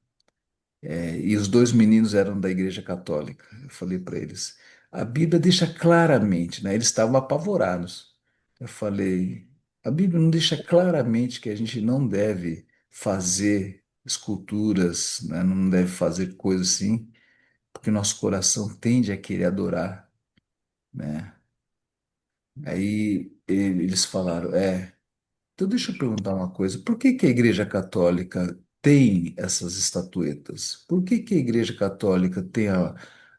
E os dois meninos eram da Igreja Católica. Eu falei para eles, a Bíblia deixa claramente, né? Eles estavam apavorados. Eu falei, a Bíblia não deixa claramente que a gente não deve fazer esculturas, né? Não deve fazer coisas assim, porque nosso coração tende a querer adorar, né? Aí eles falaram, então deixa eu perguntar uma coisa, por que que a Igreja Católica tem essas estatuetas? Por que que a Igreja Católica tem a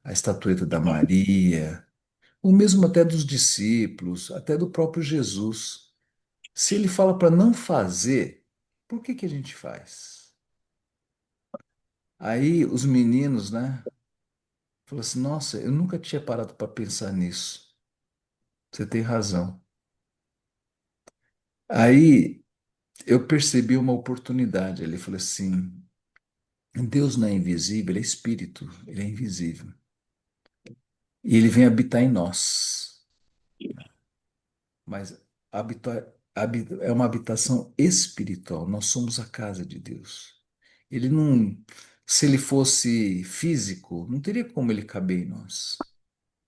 estatueta da Maria, ou mesmo até dos discípulos, até do próprio Jesus? Se ele fala para não fazer, por que que a gente faz? Aí os meninos, né, falaram assim, nossa, eu nunca tinha parado para pensar nisso. Você tem razão. Aí eu percebi uma oportunidade. Ele falou assim, Deus não é invisível, ele é espírito, ele é invisível. E ele vem habitar em nós. Mas é uma habitação espiritual. Nós somos a casa de Deus. Ele não, se ele fosse físico, não teria como ele caber em nós.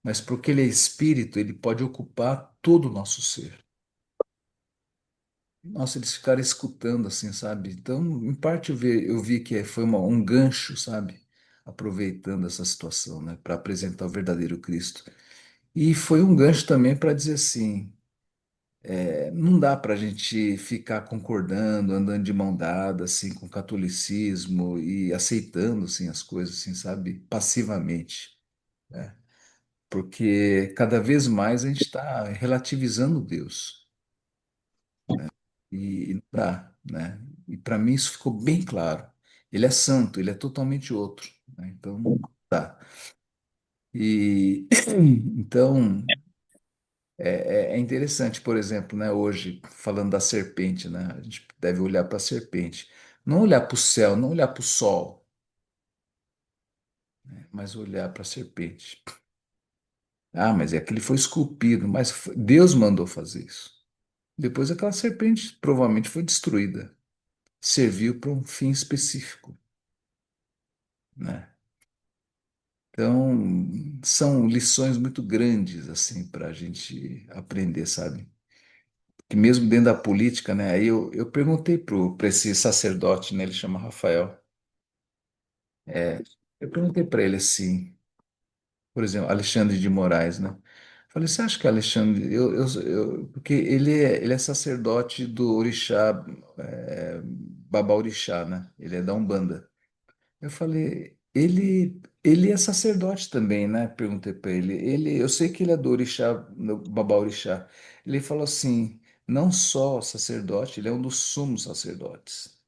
Mas porque ele é espírito, ele pode ocupar todo o nosso ser. Nossa, eles ficaram escutando assim, sabe? Então, em parte eu vi que foi um gancho, sabe? Aproveitando essa situação, né? Para apresentar o verdadeiro Cristo. E foi um gancho também para dizer assim: não dá para a gente ficar concordando, andando de mão dada, assim, com o catolicismo e aceitando, assim, as coisas, assim, sabe? Passivamente, né? Porque cada vez mais a gente está relativizando Deus. E não dá, né? E para mim isso ficou bem claro. Ele é santo, ele é totalmente outro, né? Então, não dá. E então é interessante, por exemplo, né, hoje falando da serpente, né? A gente deve olhar para a serpente, não olhar para o céu, não olhar para o sol, né, mas olhar para a serpente. Ah, mas é que ele foi esculpido, mas Deus mandou fazer isso. Depois aquela serpente provavelmente foi destruída, serviu para um fim específico, né? Então, são lições muito grandes, assim, para a gente aprender, sabe? Que mesmo dentro da política, né? Aí eu perguntei para esse sacerdote, né? Ele chama Rafael. É, eu perguntei para ele assim, por exemplo, Alexandre de Moraes, né? Falei, você acha que Alexandre, porque ele é sacerdote do orixá, Babaorixá, né? Ele é da Umbanda. Eu falei, ele é sacerdote também, né? Perguntei para ele. Eu sei que ele é do orixá, do Babaorixá. Ele falou assim, não só sacerdote, ele é um dos sumos sacerdotes.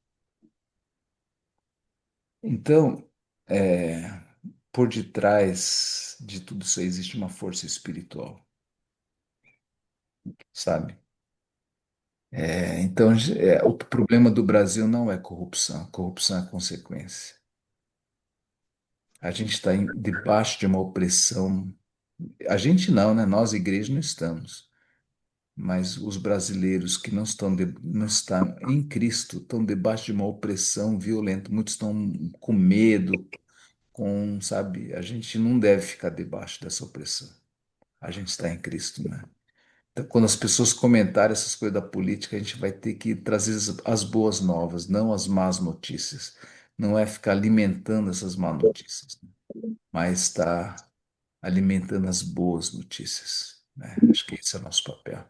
Então, é, por detrás de tudo isso aí existe uma força espiritual, sabe? Então, o problema do Brasil não é corrupção, corrupção é consequência. A gente está debaixo de uma opressão. A gente não, né? Nós, igreja, não estamos. Mas os brasileiros que não estão em Cristo estão debaixo de uma opressão violenta. Muitos estão com medo, sabe? A gente não deve ficar debaixo dessa opressão. A gente está em Cristo, né? Então, quando as pessoas comentarem essas coisas da política, a gente vai ter que trazer as boas novas, não as más notícias. Não é ficar alimentando essas más notícias, né? Mas estar alimentando as boas notícias, né? Acho que esse é o nosso papel.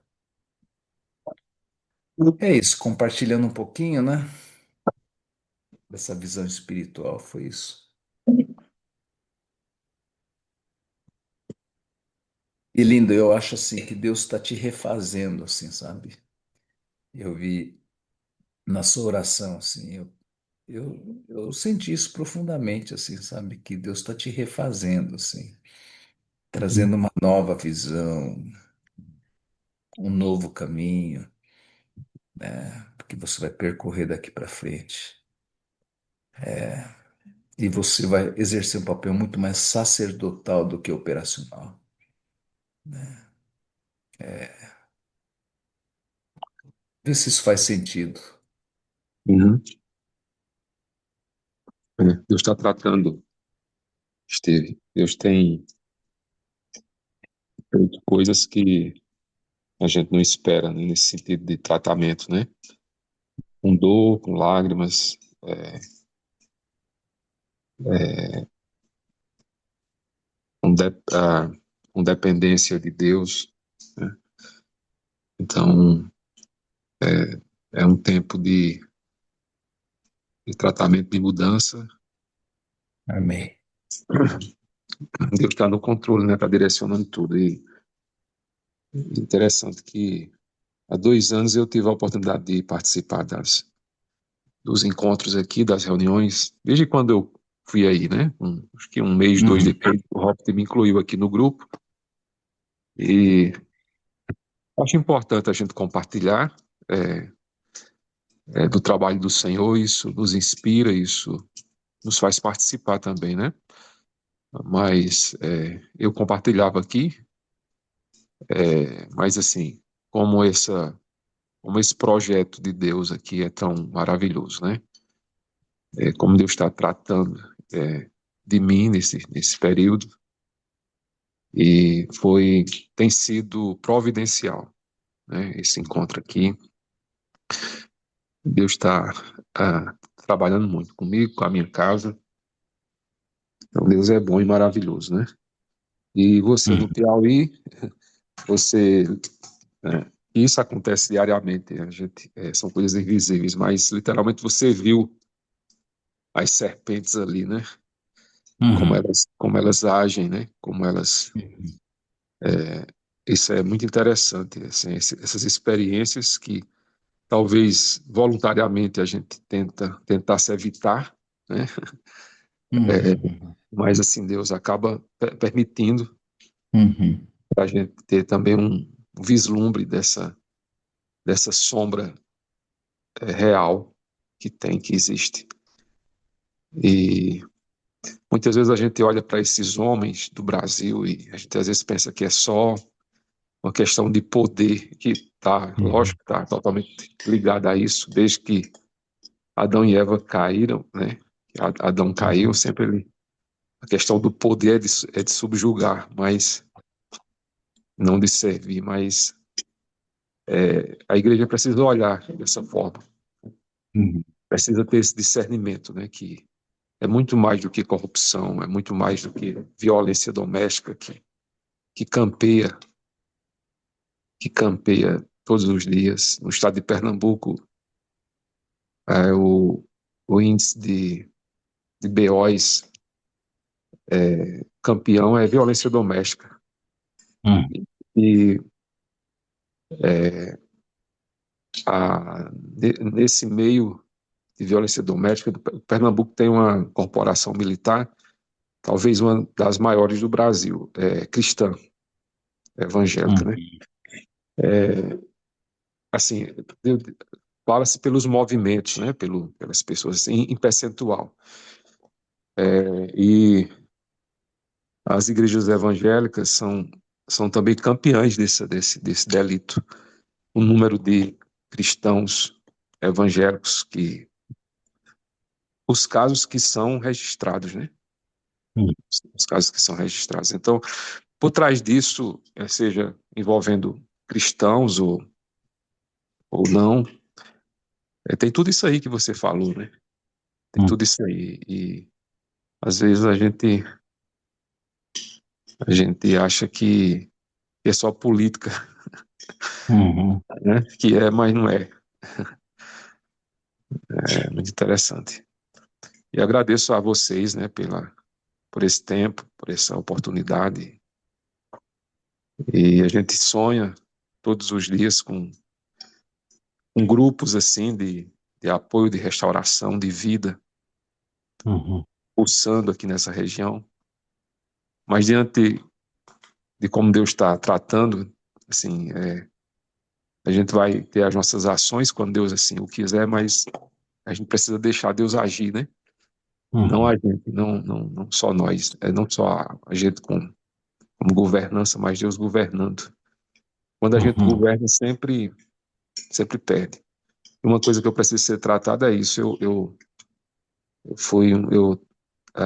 É isso, compartilhando um pouquinho, né? Dessa visão espiritual, foi isso. E lindo, eu acho assim que Deus está te refazendo, assim, sabe? Eu vi na sua oração, assim, eu senti isso profundamente, assim, sabe? Que Deus está te refazendo, assim, trazendo uma nova visão, um novo caminho, né? Que você vai percorrer daqui para frente. E você vai exercer um papel muito mais sacerdotal do que operacional, né? Vê se isso faz sentido. Uhum. Deus está tratando, Esteve. Deus tem feito coisas que a gente não espera, né, nesse sentido de tratamento, né? Com dor, com lágrimas, com, com dependência de Deus, né? Então, é um tempo de tratamento, de mudança. Amém. Deus está no controle, né? Está direcionando tudo. E interessante que há 2 anos eu tive a oportunidade de participar dos encontros aqui, das reuniões, desde quando eu fui aí, né? Acho que um mês, dois Uhum. depois, o Robert me incluiu aqui no grupo. E acho importante a gente compartilhar do trabalho do Senhor, isso nos inspira, isso nos faz participar também, né? Mas eu compartilhava aqui, mas assim, como como esse projeto de Deus aqui é tão maravilhoso, né? Como Deus está tratando de mim nesse período, e tem sido providencial, né? Esse encontro aqui, Deus está trabalhando muito comigo, com a minha casa. Então Deus é bom e maravilhoso, né? E você no Uhum. Piauí, você isso acontece diariamente, a gente, são coisas invisíveis, mas literalmente você viu as serpentes ali, né? Uhum. Como elas agem, né? Como elas, Uhum. isso é muito interessante, assim, essas experiências que talvez voluntariamente a gente tentasse evitar, né? Uhum. Mas assim Deus acaba permitindo Uhum. para a gente ter também um vislumbre dessa sombra real que existe. E muitas vezes a gente olha para esses homens do Brasil e a gente às vezes pensa que é só uma questão de poder, que está, Uhum. lógico, está totalmente ligada a isso, desde que Adão e Eva caíram, né? Adão caiu, Uhum. sempre a questão do poder é de subjugar, mas não de servir, mas a igreja precisa olhar dessa forma, Uhum. precisa ter esse discernimento, né? Que é muito mais do que corrupção, é muito mais do que violência doméstica que campeia, que campeia todos os dias. No estado de Pernambuco, o índice de BOs campeão é violência doméstica. Uhum. E nesse meio de violência doméstica, Pernambuco tem uma corporação militar, talvez uma das maiores do Brasil, cristã, evangélica, né? Uhum. Assim, fala-se pelos movimentos, né? Pelas pessoas, assim, em percentual. E as igrejas evangélicas são também campeãs desse delito. O número de cristãos evangélicos os casos que são registrados, né? Os casos que são registrados. Então, por trás disso, seja envolvendo cristãos ou não. Tem tudo isso aí que você falou, né? Tem tudo isso aí. E às vezes a gente acha que é só política, né? Que é, mas não é. É muito interessante. E agradeço a vocês, né, por esse tempo, por essa oportunidade. E a gente sonha todos os dias com grupos assim de apoio, de restauração, de vida, pulsando aqui nessa região. Mas diante de como Deus está tratando, assim, a gente vai ter as nossas ações quando Deus assim o quiser, mas a gente precisa deixar Deus agir, né? Não a gente, não só nós, não só a gente como governança, mas Deus governando. Quando a gente governa, sempre perde. E uma coisa que eu preciso ser tratado é isso. Eu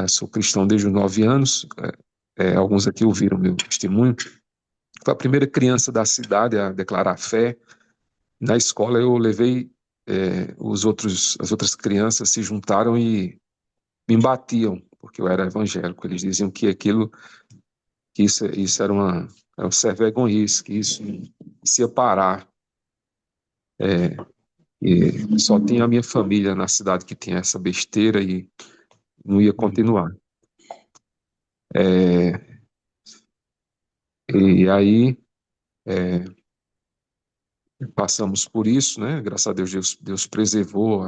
sou cristão desde os 9 anos. Alguns aqui ouviram meu testemunho. Foi a primeira criança da cidade a declarar fé. Na escola eu levei as outras crianças se juntaram e me batiam porque eu era evangélico. Eles diziam que isso era um servo-vergonhice, que isso ia parar. E só tinha a minha família na cidade que tinha essa besteira e não ia continuar. E aí passamos por isso, né? Graças a Deus preservou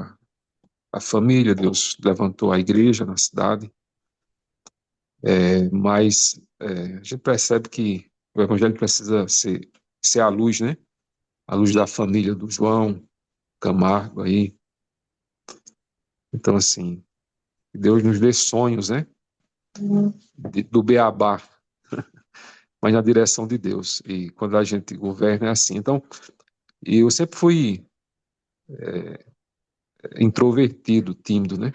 a família, Deus levantou a igreja na cidade. Mas a gente percebe que o evangelho precisa ser a luz, né? A luz da família do João Camargo aí. Então, assim, Deus nos dê sonhos, né? Do beabá, mas na direção de Deus. E quando a gente governa é assim. Então, eu sempre fui introvertido, tímido, né?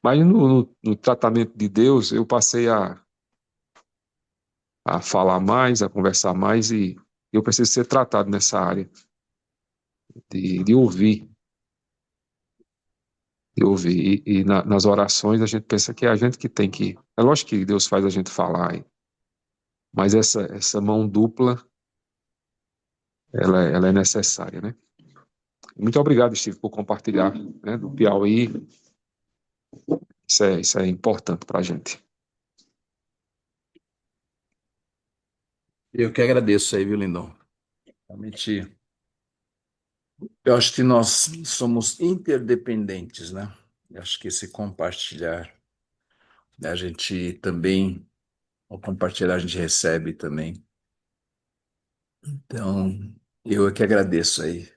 Mas no tratamento de Deus, eu passei a falar mais, a conversar mais, e eu preciso ser tratado nessa área de ouvir, nas orações a gente pensa que é a gente que tem que... É lógico que Deus faz a gente falar, mas essa mão dupla, ela é necessária, né? Muito obrigado, Steve, por compartilhar, né, do Piauí. Isso é importante para a gente. Eu que agradeço aí, viu, Lindão? Realmente, eu acho que nós somos interdependentes, né? Eu acho que esse compartilhar, né, a gente também, ao compartilhar, a gente recebe também. Então, eu é que agradeço aí.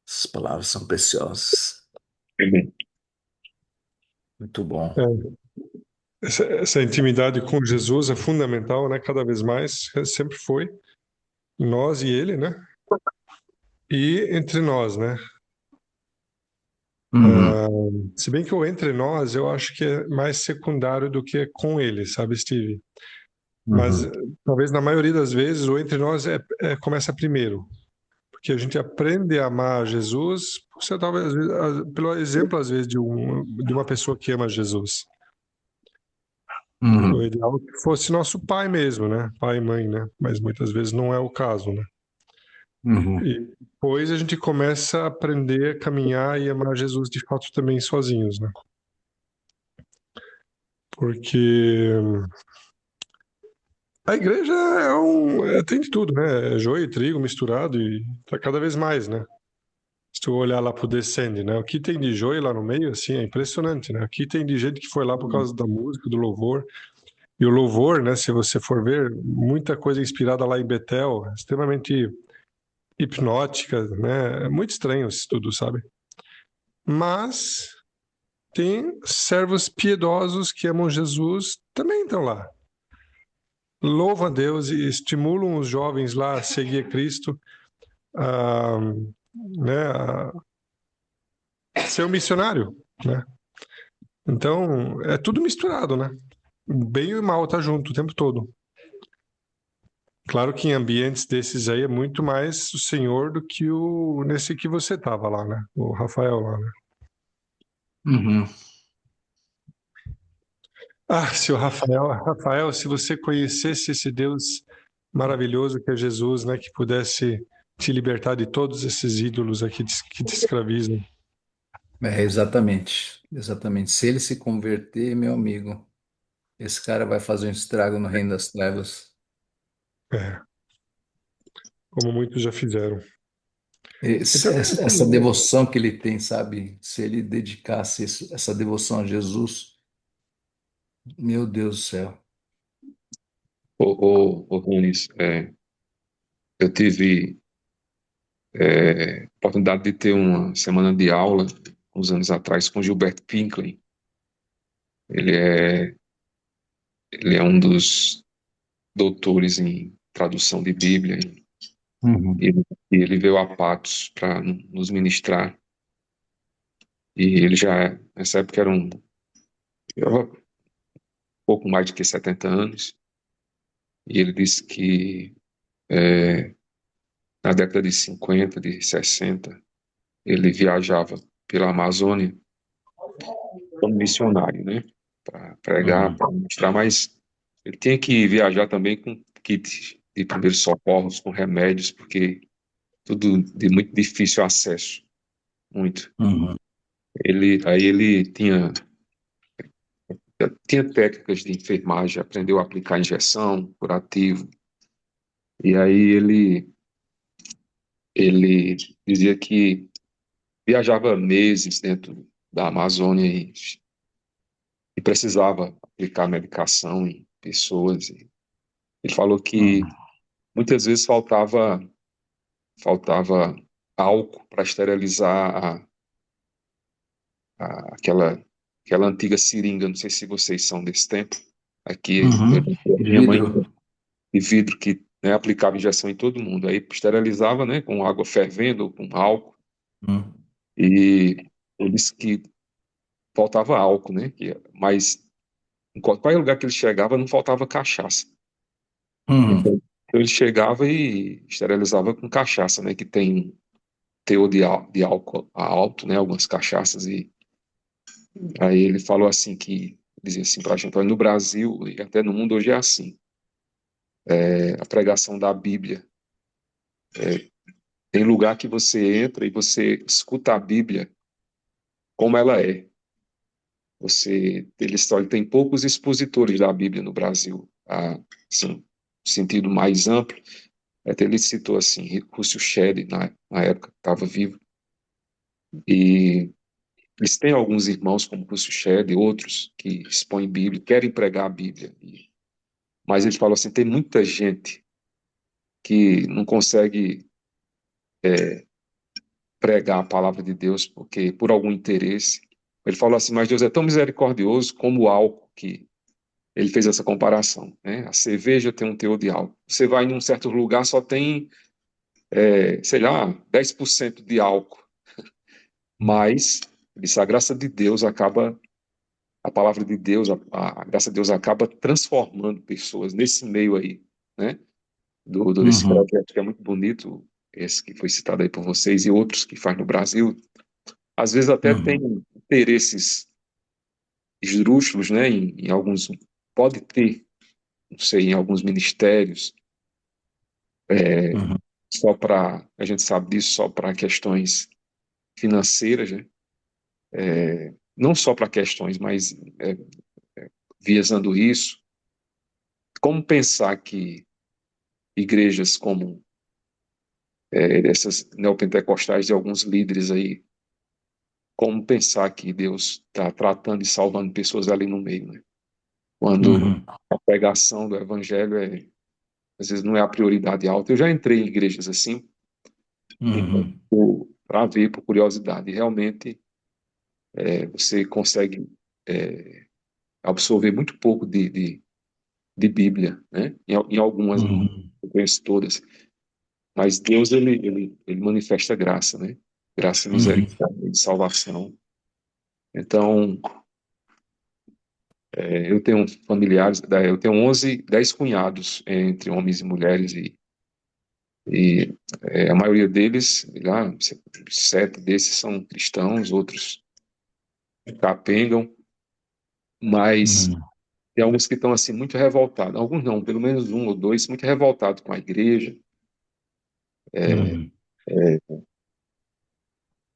Essas palavras são preciosas. Muito bom. Essa intimidade com Jesus é fundamental, né? Cada vez mais, sempre foi. Nós e ele, né? E entre nós, né? Se bem que o entre nós, eu acho que é mais secundário do que com ele, sabe, Steve? Mas talvez na maioria das vezes o entre nós começa primeiro, porque a gente aprende a amar Jesus, você talvez às vezes, pelo exemplo às vezes de uma pessoa que ama Jesus. O ideal é que fosse nosso pai mesmo, né? Pai e mãe, né? Mas muitas vezes não é o caso, né? E depois a gente começa a aprender a caminhar e amar Jesus de fato também sozinhos, né? Porque a igreja tem de tudo, né? É joio e trigo misturado e tá cada vez mais, né? Se tu olhar lá pro Descende, né? O que tem de joio lá no meio, assim, é impressionante, né? O que tem de gente que foi lá por causa da música, do louvor. E o louvor, né? Se você for ver, muita coisa inspirada lá em Betel, extremamente hipnótica, né? É muito estranho isso tudo, sabe? Mas tem servos piedosos que amam Jesus, também estão lá. Louvam a Deus e estimulam os jovens lá a seguir a Cristo, né, a ser um missionário, né? Então, é tudo misturado, né? O bem e o mal tá junto o tempo todo. Claro que em ambientes desses aí é muito mais o senhor do que nesse que você tava lá, né? O Rafael lá, né? Uhum. Ah, seu Rafael, se você conhecesse esse Deus maravilhoso que é Jesus, né? Que pudesse te libertar de todos esses ídolos aqui que te escravizam. É, exatamente, exatamente. Se ele se converter, meu amigo, esse cara vai fazer um estrago no reino das trevas. É, como muitos já fizeram. Então, Essa devoção que ele tem, sabe? Se ele dedicasse essa devoção a Jesus, meu Deus do céu. Nunes, eu tive oportunidade de ter uma semana de aula, uns anos atrás, com Gilbert Pinkley. Ele é, ele é um dos doutores em tradução de Bíblia, Uhum. e ele veio a Patos para nos ministrar. E ele já, nessa época, era um pouco mais de que 70 anos, e ele disse que na década de 50, de 60, ele viajava pela Amazônia como missionário, né? Para pregar, Uhum. para mostrar, mas ele tinha que viajar também com kit de primeiros socorros, com remédios, porque tudo de muito difícil acesso, muito. Uhum. Aí ele tinha técnicas de enfermagem, aprendeu a aplicar injeção, curativo, e aí ele dizia que viajava meses dentro da Amazônia e precisava aplicar medicação em pessoas. E ele falou que Uhum. muitas vezes faltava álcool para esterilizar aquela antiga seringa. Não sei se vocês são desse tempo. Aqui, Uhum. minha mãe, Vidro. de vidro que, né, aplicava injeção em todo mundo. Aí esterilizava, né, com água fervendo ou com álcool. Uhum. E ele disse que faltava álcool, né? Mas em qualquer lugar que ele chegava não faltava cachaça. Então Uhum. ele chegava e esterilizava com cachaça, né? Que tem teor de álcool alto, né? Algumas cachaças. E aí ele falou assim que, dizia assim pra gente: olha, no Brasil e até no mundo hoje é assim. A pregação da Bíblia. Tem lugar que você entra e você escuta a Bíblia como ela é. Olha, tem poucos expositores da Bíblia no Brasil, assim, no sentido mais amplo. Até ele citou assim, Russell Shedd, na época que estava vivo, e eles têm alguns irmãos como Russell Shedd e outros que expõem Bíblia, querem pregar a Bíblia, mas ele falou assim, tem muita gente que não consegue pregar a palavra de Deus porque por algum interesse. Ele falou assim, mas Deus é tão misericordioso como o álcool, que ele fez essa comparação, né? A cerveja tem um teor de álcool. Você vai em um certo lugar, só tem, sei lá, 10% de álcool. Mas, isso, a graça de Deus acaba, a palavra de Deus, a graça de Deus acaba transformando pessoas nesse meio aí, né? Desse Uhum. projeto que é muito bonito, esse que foi citado aí por vocês e outros que faz no Brasil. Às vezes até tem Uhum. interesses esdrúxulos, né? Em alguns, pode ter, não sei, em alguns ministérios, Uhum. só para, a gente sabe disso, só para questões financeiras, né? Não só para questões, mas visando isso. Como pensar que igrejas como essas neopentecostais de alguns líderes aí, como pensar que Deus está tratando e salvando pessoas ali no meio, né? Quando Uhum. a pregação do evangelho às vezes não é a prioridade alta. Eu já entrei em igrejas assim, Uhum. para ver, por curiosidade, e realmente você consegue absorver muito pouco de Bíblia, né? Em algumas, não Uhum. conheço todas, mas Deus, ele manifesta graça, né? Graça e Uhum. misericórdia de salvação. Então, Eu tenho familiares, eu tenho 10 cunhados, entre homens e mulheres, e a maioria deles, lá, 7 desses são cristãos, outros capengam, mas Hum, tem alguns que estão assim muito revoltados, alguns não, pelo menos um ou dois, muito revoltados com a igreja, hum,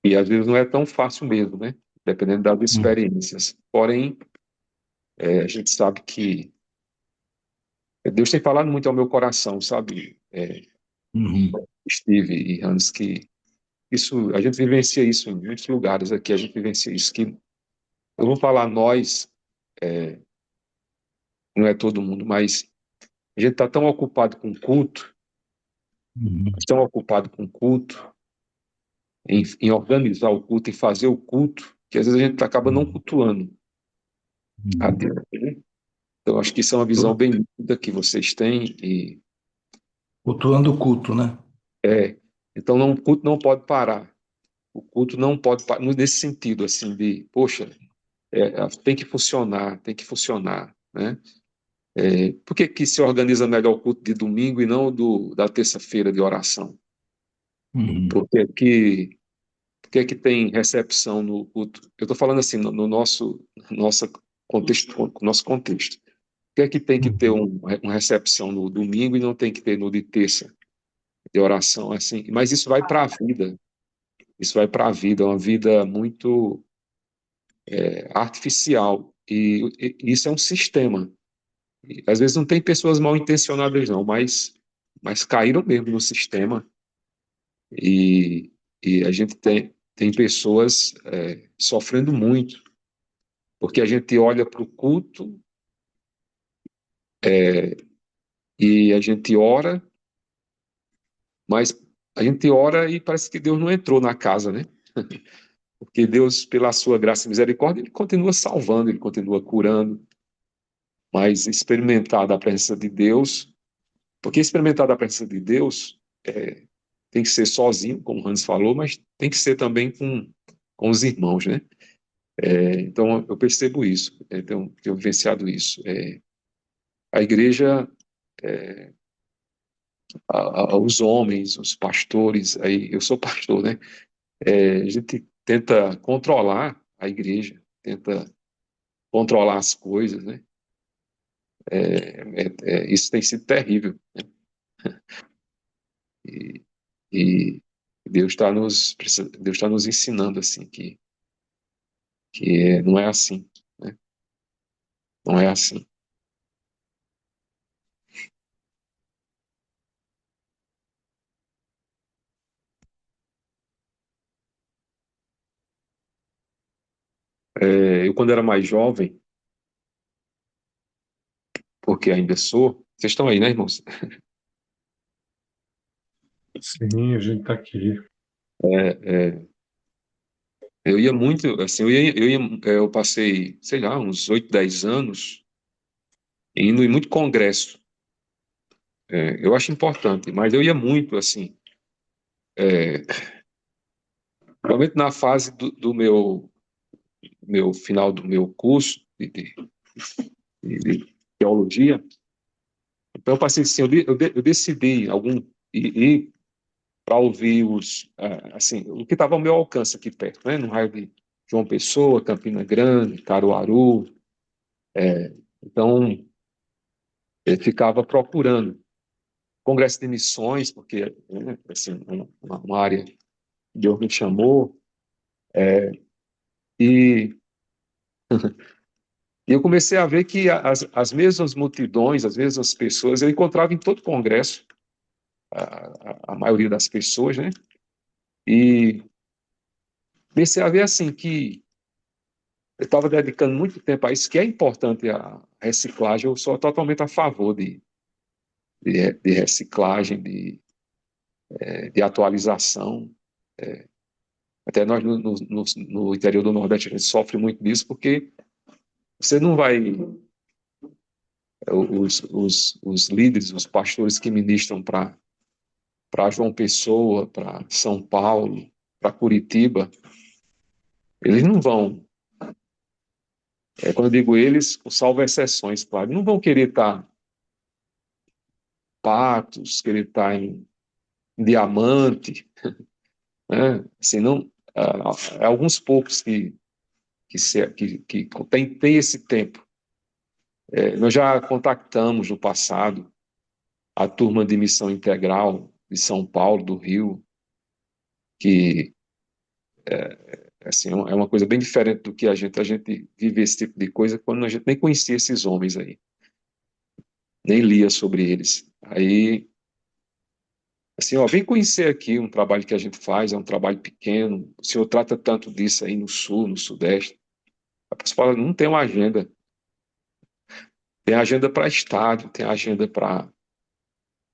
e às vezes não é tão fácil mesmo, né? Dependendo das hum, experiências. Porém, a gente sabe que Deus tem falado muito ao meu coração, sabe, uhum, Steve e Hans, que isso, a gente vivencia isso em muitos lugares aqui, a gente vivencia isso, que eu vou falar nós, não é todo mundo, mas a gente está tão ocupado com culto, uhum, tão ocupado com culto, em organizar o culto, em fazer o culto, que às vezes a gente acaba não uhum, cultuando a uhum. Deus, né? Então, acho que isso é uma visão bem linda que vocês têm, e Cultuando o culto, né? então o culto não pode parar. O culto não pode parar, nesse sentido, assim, de, poxa, tem que funcionar, né? Por que que se organiza melhor o culto de domingo e não da terça-feira de oração? Uhum, Por que que, por que que tem recepção no culto? Eu estou falando assim, no nosso contexto, nosso contexto. Por que é que tem que ter uhum. uma recepção no domingo e não tem que ter no de terça de oração? Assim, mas isso vai para a vida. Isso vai para a vida, uma vida muito artificial. E isso é um sistema. E, às vezes não tem pessoas mal intencionadas, não, mas caíram mesmo no sistema. E, e a gente tem pessoas sofrendo muito, porque a gente olha para o culto e a gente ora, mas a gente ora e parece que Deus não entrou na casa, né? Porque Deus, pela sua graça e misericórdia, ele continua salvando, ele continua curando, mas experimentar da presença de Deus, porque experimentar da presença de Deus tem que ser sozinho, como o Hans falou, mas tem que ser também com os irmãos, né? Então, eu percebo isso, tenho vivenciado isso. A igreja, os homens, os pastores, aí eu sou pastor, né? A gente tenta controlar a igreja, tenta controlar as coisas, né? Isso tem sido terrível. E, e Deus está nos ensinando assim que não é assim, né? Não é assim. Eu, quando era mais jovem, porque ainda sou, vocês estão aí, né, irmãos? Sim, a gente está aqui. Eu ia muito, assim, eu passei, sei lá, uns 8, 10 anos indo em muito congresso. Eu acho importante, mas eu ia muito, assim, é, realmente na fase do meu final do meu curso de teologia. Então eu passei assim, eu decidi ir para ouvir assim, o que estava ao meu alcance aqui perto, né, no raio de João Pessoa, Campina Grande, Caruaru. Então eu ficava procurando congresso de missões, porque, né, assim, uma área que Deus me chamou, e, e eu comecei a ver que as mesmas multidões, as mesmas pessoas, eu encontrava em todo congresso, a maioria das pessoas, né? E comecei a ver, assim, que eu estava dedicando muito tempo a isso, que é importante a reciclagem, eu sou totalmente a favor de reciclagem, de atualização. Até nós, no interior do Nordeste, a gente sofre muito disso, porque você não vai. Os líderes, os pastores que ministram para João Pessoa, para São Paulo, para Curitiba, eles não vão Quando eu digo eles, eu salvo exceções, claro. Não vão querer estar patos, querer estar em diamante, né? Assim, não, alguns poucos que tem esse tempo. Nós já contactamos no passado a turma de missão integral de São Paulo, do Rio, que assim, é uma coisa bem diferente do que a gente vive esse tipo de coisa quando a gente nem conhecia esses homens aí, nem lia sobre eles. Aí, assim, ó, vem conhecer aqui um trabalho que a gente faz, é um trabalho pequeno, o senhor trata tanto disso aí no Sul, no Sudeste. A pessoa fala, não tem uma agenda. Tem agenda para estádio, tem agenda para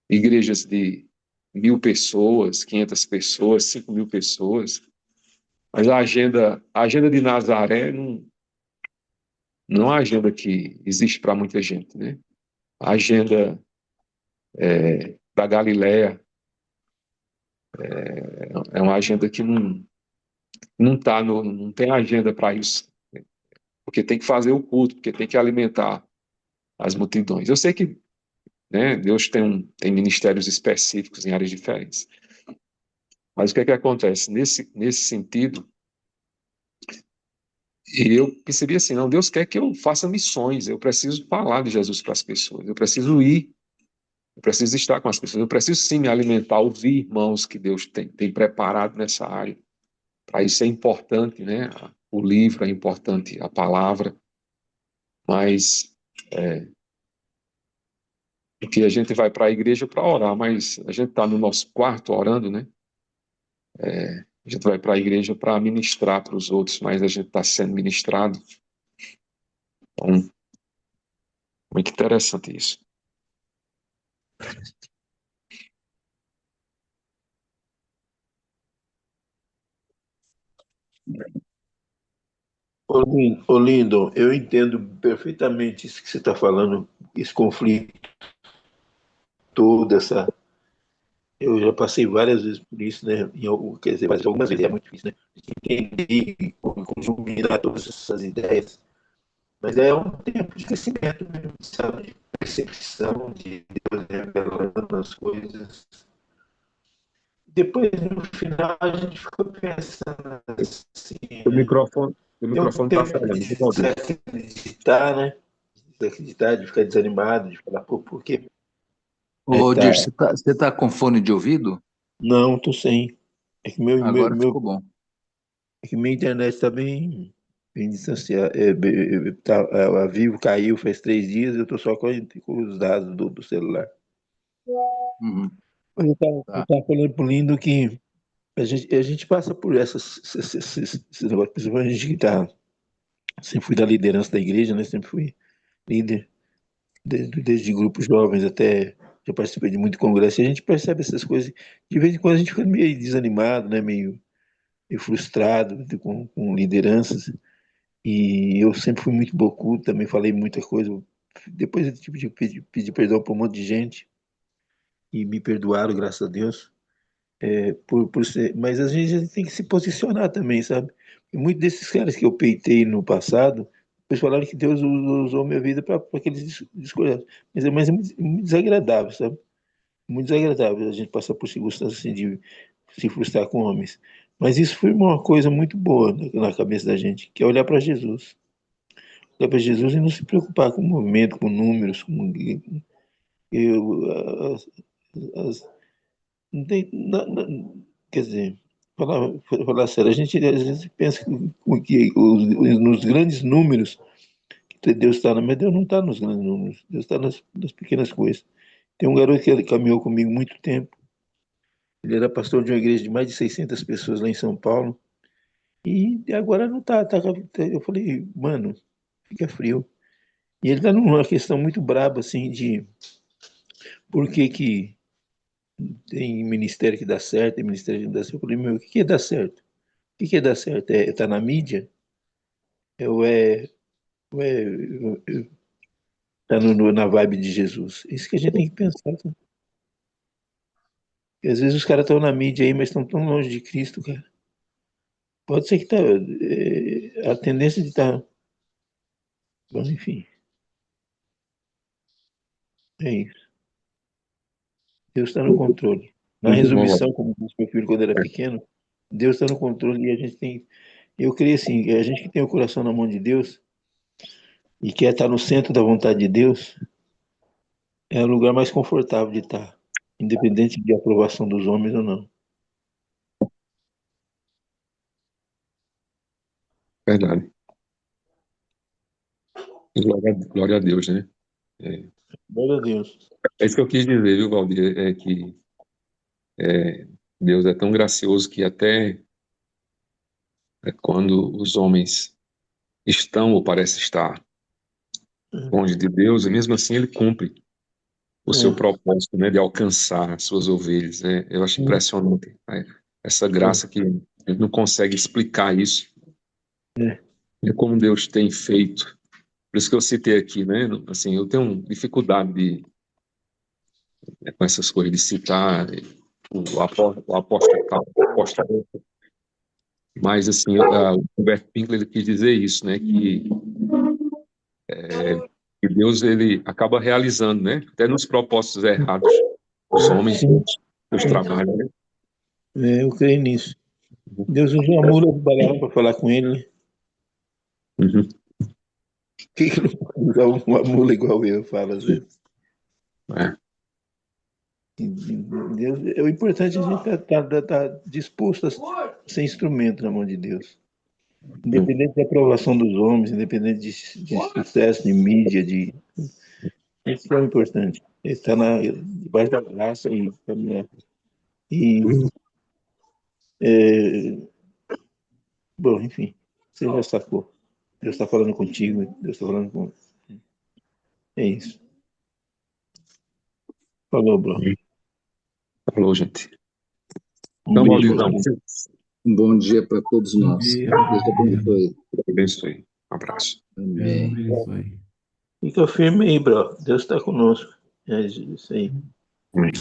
igrejas de 1.000 pessoas, 500 pessoas, 5.000 pessoas. Mas a agenda de Nazaré não é uma agenda que existe para muita gente, né? A agenda da Galileia é uma agenda que não tem agenda para isso, porque tem que fazer o culto, porque tem que alimentar as multidões. Eu sei que, né, Deus tem ministérios específicos em áreas diferentes, mas o que é que acontece? Nesse sentido, e eu percebi assim, não, Deus quer que eu faça missões, eu preciso falar de Jesus para as pessoas, eu preciso ir, eu preciso estar com as pessoas, eu preciso sim me alimentar, ouvir irmãos que Deus tem preparado nessa área. Para isso é importante, né? O livro é importante, a palavra, mas porque a gente vai para a igreja para orar, mas a gente está no nosso quarto orando, né? A gente vai para a igreja para ministrar para os outros, mas a gente está sendo ministrado. Então, muito interessante isso. Ô, Lindo, eu entendo perfeitamente isso que você está falando, esse conflito todo, eu já passei várias vezes por isso, né? Quer dizer, mas algumas vezes é muito difícil, né? Entender como combinar todas essas ideias. Mas é um tempo de crescimento mesmo, sabe? De percepção, de Deus revelando as coisas. Depois, no final, a gente ficou pensando assim, O né? microfone, o Tem um microfone está tempo falhando. de desacreditar, né? Desacreditar, de ficar desanimado, de falar, pô, por quê? Aí Ô, tá, Dir, você tá com fone de ouvido? não, tô sem. É que, Agora ficou bom. é que minha internet está bem distanciada. A Vivo caiu faz 3 dias, eu tô só com os dados do celular. Uhum, Mas eu tá. tava falando pro Lindo que a gente passa por esses negócios, principalmente a gente que sempre fui da liderança da igreja, né? Sempre fui líder, desde grupos jovens até já participei de muito congresso, e a gente percebe essas coisas. De vez em quando a gente fica meio desanimado, né? Meio frustrado com lideranças. E eu sempre fui muito bocudo, também falei muita coisa. Depois eu tive de pedir perdão para um monte de gente, e me perdoaram, graças a Deus. Por ser, mas a gente tem que se posicionar também, sabe? E muitos desses caras que eu peitei no passado, eles falaram que Deus usou minha vida para aqueles discursos. Mas é muito desagradável, sabe? Muito desagradável a gente passar por circunstâncias assim de se frustrar com homens. Mas isso foi uma coisa muito boa na cabeça da gente, que é olhar para Jesus. Olhar para Jesus e não se preocupar com o movimento, com números, eu, as, as, não tem, quer dizer, falar sério, a gente às vezes pensa que nos grandes números que Deus está, mas Deus não está nos grandes números, Deus está nas pequenas coisas. Tem um garoto que ele caminhou comigo muito tempo, ele era pastor de uma igreja de mais de 600 pessoas lá em São Paulo, e agora não está. Eu falei, mano, fica frio. E ele está numa questão muito braba, assim, de por que tem ministério que dá certo, tem ministério que não dá certo. Eu falei, meu, o que é dar certo? O que é dar certo? É estar na mídia? Ou é tá na vibe de Jesus? É isso que a gente tem que pensar. Tá? Porque às vezes os caras estão na mídia aí, mas estão tão longe de Cristo, cara. Pode ser que a tendência de estar Bom, enfim, é isso. Deus está no controle. Na Muito bom, resolução, Valdir. como disse meu filho quando era pequeno, Deus está no controle e a gente tem. Eu creio assim, a gente que tem o coração na mão de Deus e quer estar no centro da vontade de Deus, é o lugar mais confortável de estar, independente de aprovação dos homens ou não. Verdade. Glória a Deus, né? É, Glória a Deus. é isso que eu quis dizer, viu, Valdir? É que Deus é tão gracioso que até quando os homens estão ou parecem estar longe de Deus, e mesmo assim ele cumpre o seu É, propósito, né, de alcançar as suas ovelhas. Né? Eu acho impressionante, né? Essa graça que a gente não consegue explicar isso. é, É como Deus tem feito. Por isso que eu citei aqui, né? Assim, eu tenho dificuldade com essas coisas de citar o apóstolo tal, o apóstolo. Mas assim, o Roberto Pinkler ele quis dizer isso, né? Que Deus ele acaba realizando, né? Até nos propósitos errados dos homens, sim, dos trabalhos, né? eu creio nisso. Deus usou a mula do Balaão para falar com ele, né? Uhum. Quem que não pode usar uma mula igual eu falo às vezes? É. Deus, o importante é a gente estar disposto a ser instrumento na mão de Deus. Independente da aprovação dos homens, independente de sucesso, de mídia, isso é o importante. Estar debaixo da graça e caminhar. E, bom, enfim, você já sacou. Deus está falando contigo, Deus está falando com. É isso. Falou, bro. Falou, gente. Um Então, beijo. Valdizão, Um bom dia para todos Bom nós. dia, Deus bom dia. abençoe. abençoe. Um abraço. Deus Amém. abençoe. Fica firme aí, bro. Deus está conosco. É isso aí. Amém.